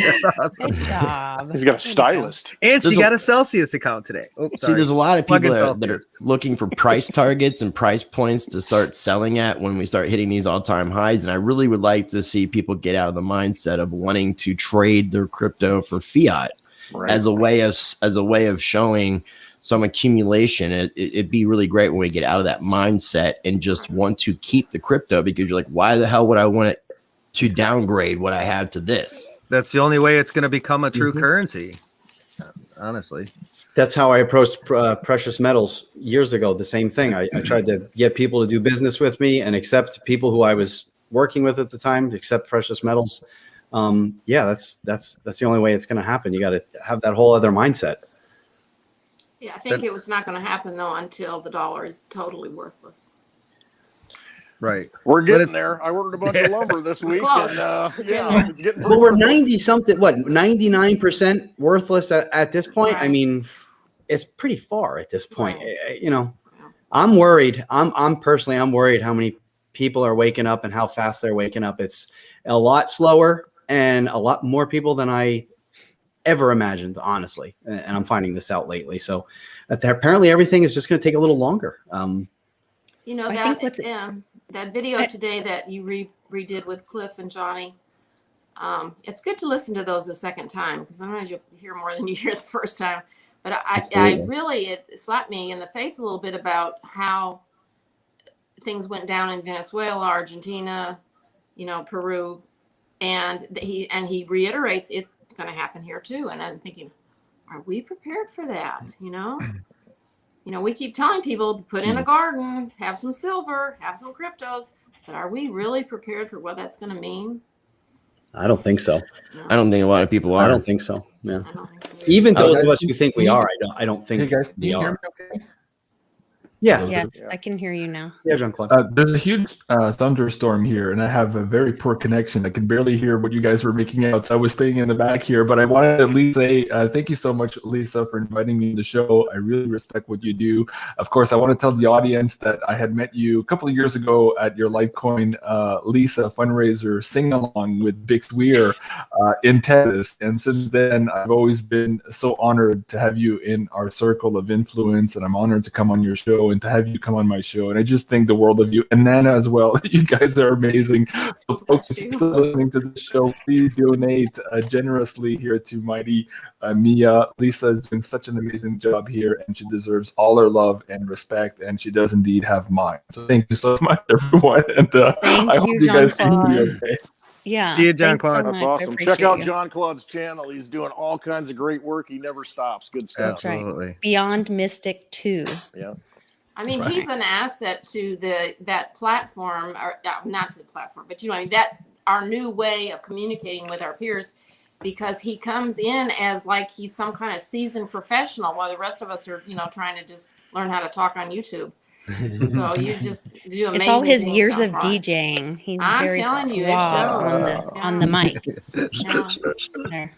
job. He's got a stylist. And she There's a- got a Celsius account today. Oh, See, there's a lot of Plug in people that are Celsius. looking for price targets and price points to start selling at when we start hitting these all-time highs. And I really would like to see people get out of the mindset of wanting to trade their crypto for fiat Right. as a way of showing some accumulation. It'd be really great when we get out of that mindset and just want to keep the crypto, because you're like, why the hell would I want it to downgrade what I have to this? That's the only way it's going to become a true currency. Honestly. That's how I approached precious metals years ago. The same thing. I tried to get people to do business with me and accept people who I was working with at the time to accept precious metals. That's the only way it's going to happen. You got to have that whole other mindset. Yeah, I think it was not going to happen though until the dollar is totally worthless. Right. We're getting there. I ordered a bunch of lumber this week, Close. and Yeah. it's getting. Well, we're worthless. 90 something, 99% worthless at this point. I Right. mean, it's pretty far at this point. Right. I'm worried. I'm personally worried how many people are waking up and how fast they're waking up. It's a lot slower and a lot more people than I ever imagined, honestly. And I'm finding this out lately. So apparently everything is just going to take a little longer. I think that video today that you redid with Cliff and Johnny, it's good to listen to those a second time, because sometimes you'll hear more than you hear the first time. But I really, it slapped me in the face a little bit about how things went down in Venezuela, Argentina, Peru, And he reiterates it's going to happen here too. And I'm thinking, are we prepared for that? We keep telling people put in a garden, have some silver, have some cryptos, but are we really prepared for what that's going to mean? I don't think so. No. I don't think a lot of people are. I don't think so. Yeah. I don't think so. Even those of us who think we are, I don't think Hey guys, can we you hear are. me okay? Yeah. Yes, I can hear you now. Yeah, Jean-Claude. There's a huge thunderstorm here, and I have a very poor connection. I can barely hear what you guys were making out. So I was staying in the back here, but I wanted to at least say thank you so much, Lisa, for inviting me to the show. I really respect what you do. Of course, I want to tell the audience that I had met you a couple of years ago at your Litecoin Lisa fundraiser sing-along with Bix Weir in Texas. And since then, I've always been so honored to have you in our circle of influence, and I'm honored to come on your show and to have you come on my show. And I just think the world of you, and Nana as well. You guys are amazing. So folks, if you're still listening to the show, please donate generously here to Mighty Mia. Lisa is doing such an amazing job here, and she deserves all her love and respect, and she does indeed have mine. So thank you so much, everyone. And I hope you guys can hear me okay. Yeah. See you, John thanks so Claude. much. That's I awesome. appreciate Check out you. John Claude's channel. He's doing all kinds of great work. He never stops. Good stuff. That's right. Absolutely. Beyond Mystic 2. Yeah. I mean, Right. he's an asset to that platform, or not to the platform, but that our new way of communicating with our peers, because he comes in as like he's some kind of seasoned professional, while the rest of us are, trying to just learn how to talk on YouTube. So you just do amazing. It's all his things, years John of Claude. DJing. He's I'm very telling you, it suave shows. on the mic. Yeah. There.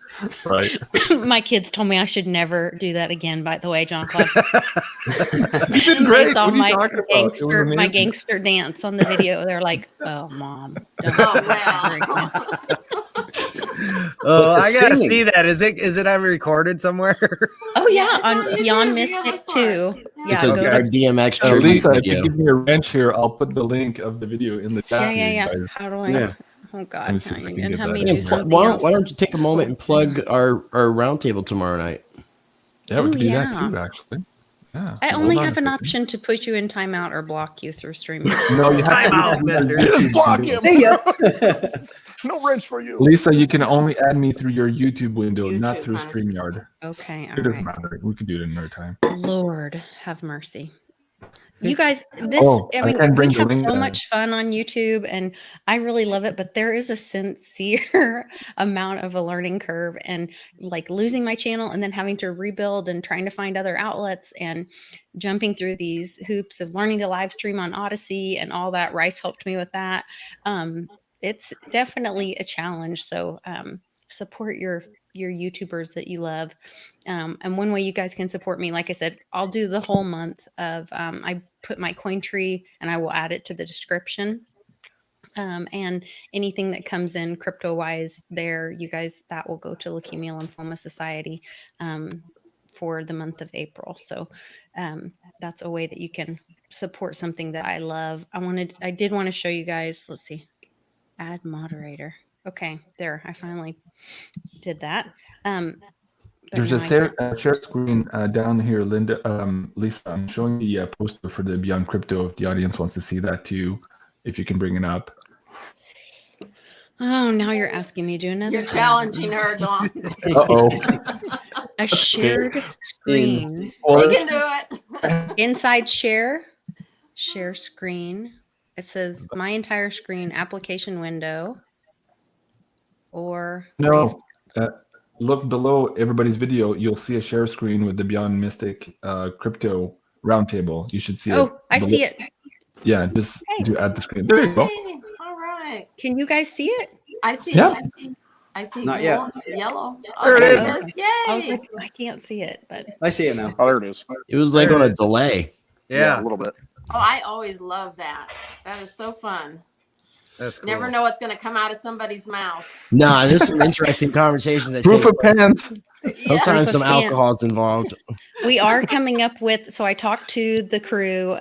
Right. My kids told me I should never do that again, by the way, John Claude. You did They great. saw What are you my talking about? It was my amazing. gangster dance on the video. They're like, "Oh, Mom, don't Oh, do that wow. ever again." Oh, I gotta singing. see that. Is it ever recorded somewhere? Oh yeah, Yeah, it's on on YouTube. Beyond You Mystic gotta look for too. it. Yeah, It's a go our to DMX tribute Lisa, if you video. give me a wrench here, I'll put the link of the video in the chat. for you yeah. guys. How do I? Yeah. Oh Let God, me see if I can and get have that me in do here. something Why else. don't you take a moment and plug our roundtable tomorrow night? Yeah, we Ooh, could do that yeah. too, actually. Yeah. I so only hold on have a an second. option to put you in timeout or block you through streaming. No, you have Time to out, mister. Just block him. See ya. No wrench for you. Lisa, you can only add me through your YouTube window, not YouTube, through honey. StreamYard. Okay, all It doesn't right. matter. We could do it another time. Lord have mercy. You guys, this, Oh, I I mean, can bring we the have link so then. much fun on YouTube and I really love it, but there is a sincere amount of a learning curve and like losing my channel and then having to rebuild and trying to find other outlets and jumping through these hoops of learning to live stream on Odyssey and all that. Rice helped me with that. It's definitely a challenge. So support your YouTubers that you love. And one way you guys can support me, like I said, I'll do the whole month of, I put my coin tree and I will add it to the description. And anything that comes in crypto wise there, you guys, that will go to Leukemia Lymphoma Society for the month of April. So that's a way that you can support something that I love. I did want to show you guys, let's see, add moderator. Okay, there, I finally did that. But There's now a I can't. share screen down here, Linda. Lisa, I'm showing the poster for the Beyond Crypto. If the audience wants to see that too, if you can bring it up. Oh, now you're asking me to do another. You're challenging her, Dawn. Uh-oh. A shared screen. She can do it. Inside share screen. It says my entire screen, application window, or No. Look below everybody's video. You'll see a share screen with the Beyond Mystic crypto roundtable. You should see it. Oh, I below. see it. Yeah, just Hey. do add the screen. There you go. Yay. All right. Can you guys see it? I see. Yeah. I see. Not yet. Yellow. There it Okay, is. Yay. I was like, I can't see it, but I see it now. Oh, there it is. It was like on a delay. Yeah, a little bit. Oh, I always love that. That is so fun. that's cool. Never know what's going to come out of somebody's mouth. Nah, there's some interesting conversations that Proof take of place. pants. Yeah. Sometimes some Proof of pants. alcohol's involved. we are coming up with. So I talked to the crew,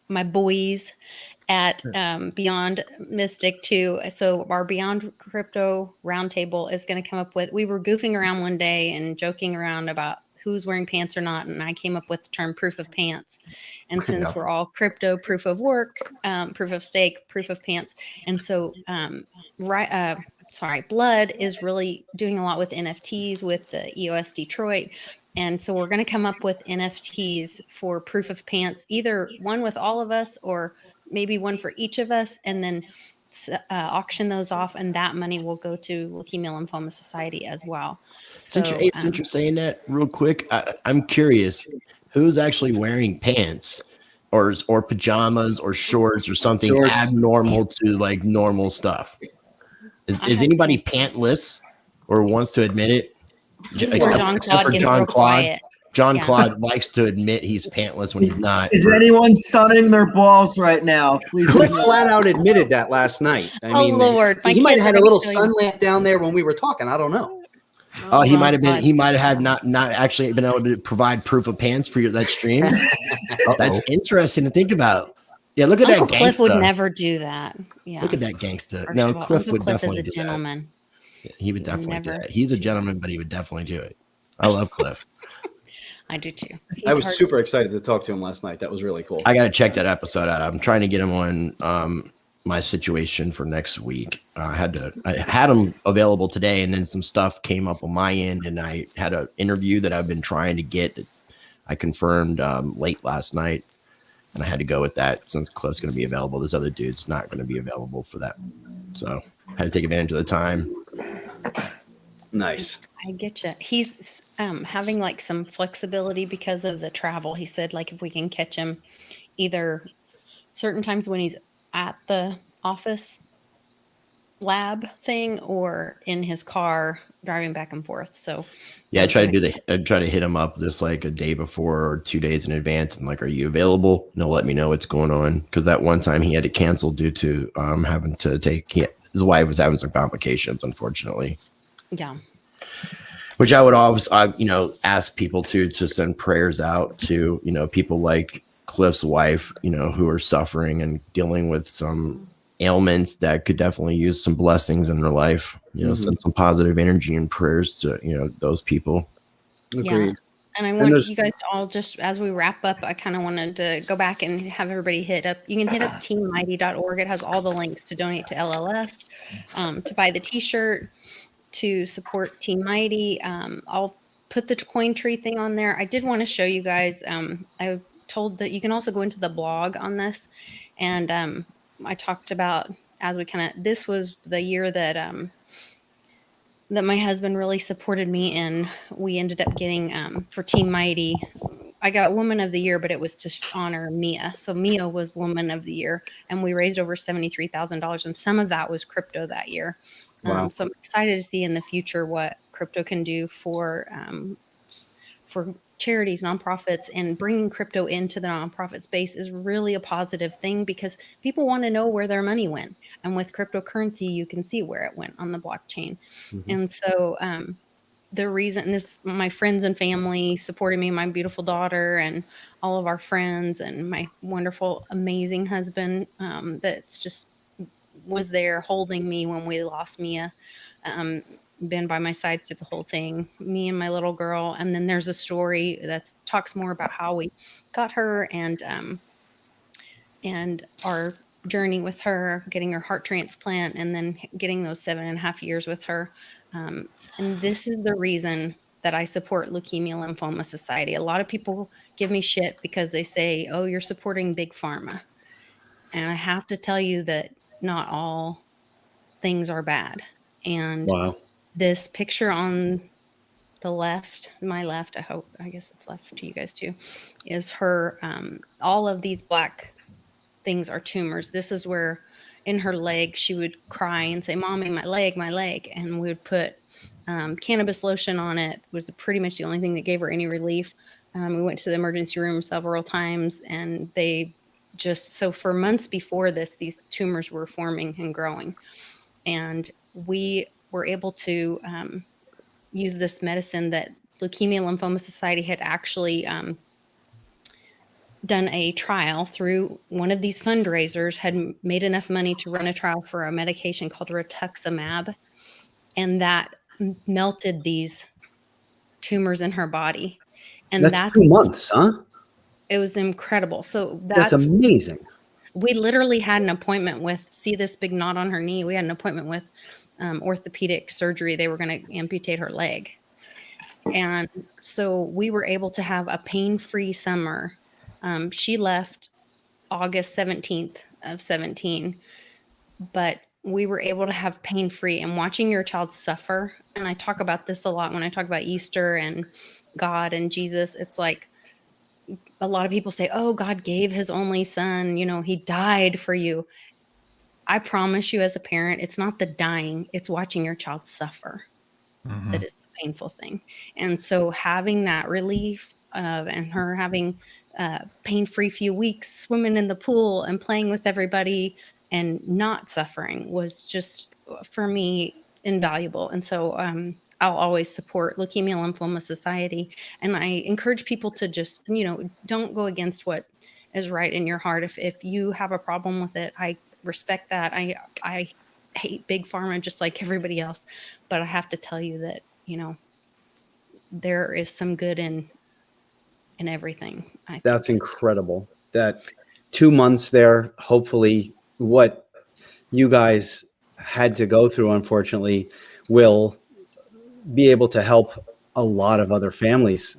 my boys at Beyond Mystic too. So our Beyond Crypto Roundtable is going to come up with. We were goofing around one day and joking around about who's wearing pants or not, and I came up with the term proof of pants. And since Yeah. we're all crypto, proof of work, proof of stake, proof of pants, and so Blood is really doing a lot with NFTs with the EOS Detroit. And so we're going to come up with NFTs for proof of pants, either one with all of us or maybe one for each of us, and then auction those off. And that money will go to Leukemia Lymphoma Society as well. Since So you're saying that real quick, I'm curious, who's actually wearing pants or pajamas or shorts or something abnormal to like normal stuff? Is anybody pantless or wants to admit it? This is where John Claude gets real quiet. John Claude likes to admit he's pantless when he's not. Is anyone sunning their balls right now? Please. Cliff flat out admitted that last night. I mean, Lord, he might have had a little sun lamp down there when we were talking. I don't know. Oh, he might have been. He might have not actually been able to provide proof of pants for that stream. That's interesting to think about. Yeah, look at Uncle that gangsta. Cliff would never do that. Yeah, look at that gangsta. First No, of all, Cliff Uncle would Cliff definitely is a do gentleman. that. He would definitely do Never. that. He's a gentleman, but he would definitely do it. I love Cliff. I do too. I was super excited to talk to him last night. That was really cool. I got to check that episode out. I'm trying to get him on my situation for next week. I had him available today, and then some stuff came up on my end, and I had an interview that I've been trying to get. I confirmed late last night, and I had to go with that since Cliff's going to be available. This other dude's not going to be available for that, so I had to take advantage of the time. Nice. I get you. He's having like some flexibility because of the travel. He said like if we can catch him either certain times when he's at the office lab thing or in his car driving back and forth. So yeah, I try to hit him up just like a day before or 2 days in advance and like, are you available? And he'll let me know what's going on. Because that one time he had to cancel due to having to take his wife was having some complications, unfortunately. Yeah. Which I would always, ask people to send prayers out to, people like Cliff's wife, who are suffering and dealing with some ailments that could definitely use some blessings in their life. Send some positive energy and prayers to, those people. Agreed. Yeah. And I want you guys to all just, as we wrap up, I kind of wanted to go back and have everybody hit up. You can hit up teammighty.org. It has all the links to donate to LLS, to buy the t-shirt, to support Team Mighty. I'll put the coin tree thing on there. I did want to show you guys. I told that you can also go into the blog on this. And I talked about this was the year that that my husband really supported me in. We ended up getting for Team Mighty. I got Woman of the Year, but it was to honor Mia. So Mia was Woman of the Year, and we raised over $73,000, and some of that was crypto that year. Wow. So I'm excited to see in the future what crypto can do for charities, nonprofits, and bringing crypto into the nonprofit space is really a positive thing because people want to know where their money went. And with cryptocurrency, you can see where it went on the blockchain. Mm-hmm. And so the reason my friends and family supported me, my beautiful daughter and all of our friends and my wonderful, amazing husband that's just was there holding me when we lost Mia, been by my side through the whole thing, me and my little girl. And then there's a story that talks more about how we got her and our journey with her, getting her heart transplant, and then getting those 7.5 years with her. And this is the reason that I support Leukemia Lymphoma Society. A lot of people give me shit because they say, oh, you're supporting Big Pharma. And I have to tell you that not all things are bad. And this picture on the left, my left, I guess it's left to you guys too, is her, all of these black things are tumors. This is where in her leg, she would cry and say, Mommy, my leg. And we would put cannabis lotion on it. It was pretty much the only thing that gave her any relief. We went to the emergency room several times and so for months before this, these tumors were forming and growing. And we were able to use this medicine that Leukemia Lymphoma Society had actually done a trial through one of these fundraisers, had made enough money to run a trial for a medication called rituximab. And that melted these tumors in her body. And that's 2 months, huh? It was incredible. So that's amazing. We literally had an appointment see this big knot on her knee. We had an appointment with orthopedic surgery. They were going to amputate her leg. And so we were able to have a pain-free summer. She left August 17th of 17, but we were able to have pain-free, and watching your child suffer. And I talk about this a lot when I talk about Easter and God and Jesus. It's like a lot of people say, oh, God gave his only son, you know, he died for you. I promise you as a parent, it's not the dying, it's watching your child suffer. That is the painful thing. And so having that relief and her having pain-free few weeks swimming in the pool and playing with everybody and not suffering was just, for me, invaluable. And so I'll always support Leukemia Lymphoma Society. And I encourage people to just, you know, don't go against what is right in your heart. If you have a problem with it, I respect that. I hate big pharma just like everybody else, but I have to tell you that, you know, there is some good in everything. That's incredible. That 2 months there, hopefully what you guys had to go through, unfortunately, will be able to help a lot of other families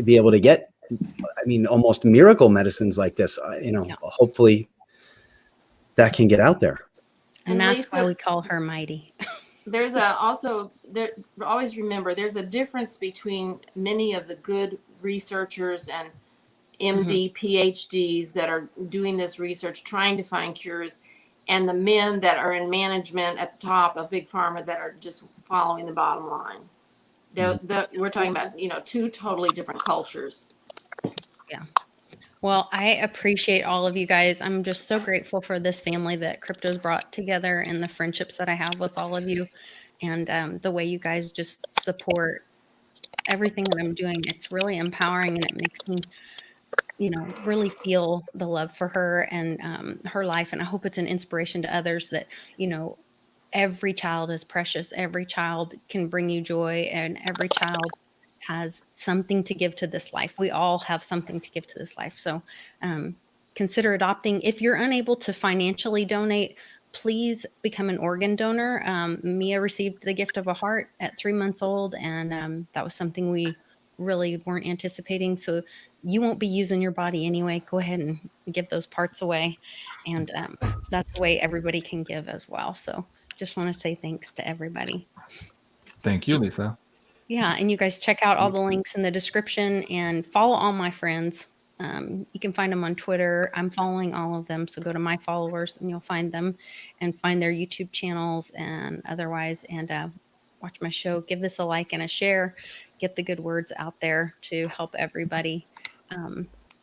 be able to get, I mean, almost miracle medicines like this. You know, hopefully that can get out there. And that's why we call her Mighty. There's always remember, there's a difference between many of the good researchers and MD, PhDs that are doing this research, trying to find cures, and the men that are in management at the top of big pharma that are just following the bottom line. We're talking about, you know, two totally different cultures. Yeah. Well, I appreciate all of you guys. I'm just so grateful for this family that Crypto's brought together and the friendships that I have with all of you, and the way you guys just support everything that I'm doing. It's really empowering, and it makes me, you know, really feel the love for her and her life. And I hope it's an inspiration to others that, you know, every child is precious. Every child can bring you joy, and every child has something to give to this life. We all have something to give to this life. So consider adopting. If you're unable to financially donate, please become an organ donor. Mia received the gift of a heart at 3 months old, and that was something we really weren't anticipating. So you won't be using your body anyway. Go ahead and give those parts away. And that's a way everybody can give as well. So just want to say thanks to everybody. Thank you, Lisa. Yeah, and you guys check out all the links in the description and follow all my friends. You can find them on Twitter. I'm following all of them, so go to my followers and you'll find them and find their YouTube channels and otherwise, and watch my show. Give this a like and a share. Get the good words out there to help everybody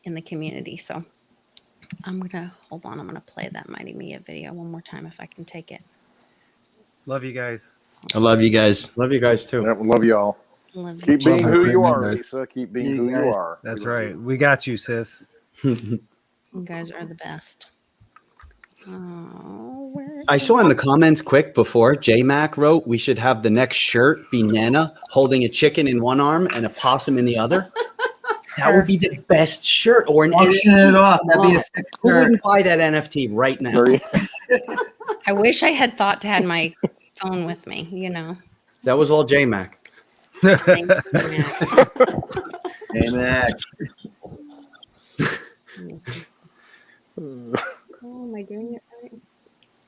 in the community. So I'm going to play that Mighty Mia video one more time if I can take it. Love you guys. I love you guys. Love you guys too. Yep, love you all. Love Keep you. being who you are, guys. Lisa. Keep being who you are. That's right. We got you, sis. You guys are the best. Oh, I saw in the comments quick before, J-Mac wrote, we should have the next shirt be Nana holding a chicken in one arm and a possum in the other. That would be the best shirt. Or an Auction NFT. it off. That'd be a sick Who shirt. wouldn't buy that NFT right now? I wish I had thought to have my phone with me, you know. That was all J-Mac. Thanks, Matt. J-Mac. Oh, am I doing it right?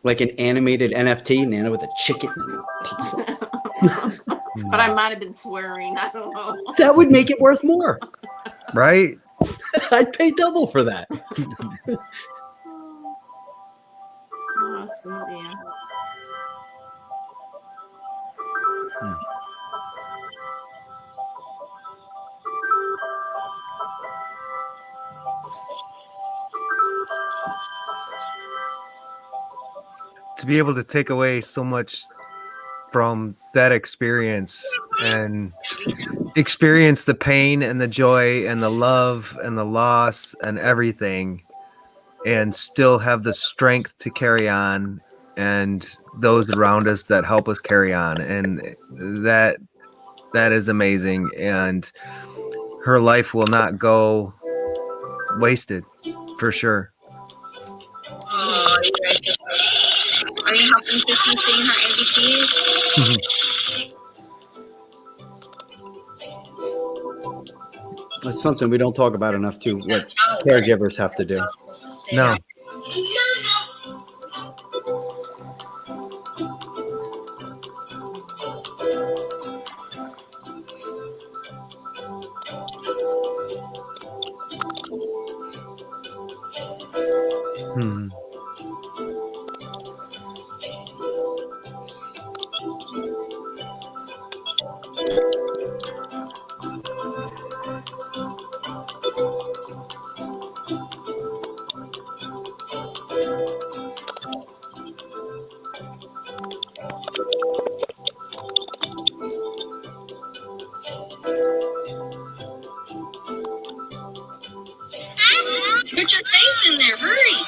Like an animated NFT, Nana with a chicken and a possum. But I might have been swearing. I don't know. That would make it worth more. Right? I'd pay double for that. Oh, yeah. To be able to take away so much from that experience and experience the pain and the joy and the love and the loss and everything, and still have the strength to carry on, and those around us that help us carry on, and that is amazing. And her life will not go wasted, for sure. Oh, you guys are helping Kristen sing her ABCs. That's something we don't talk about enough too, what caregivers have to do. No. Hmm. Put your face in there, hurry.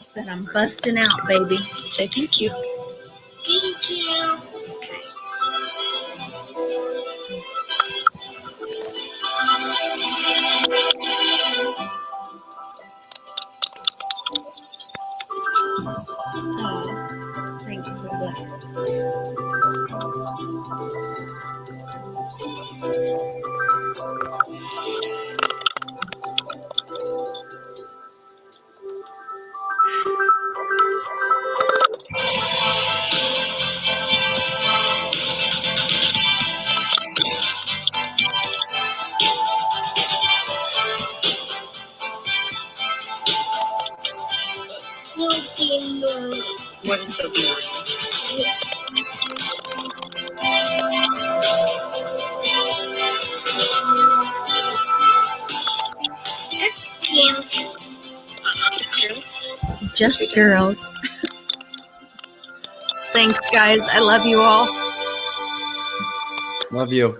Said I'm busting out, baby. Say thank you. Thank you. Oh, thanks for that. Soaking wet. What is soaking wet? Yes. Just girls. Just girls. Thanks, guys. I love you all. Love you.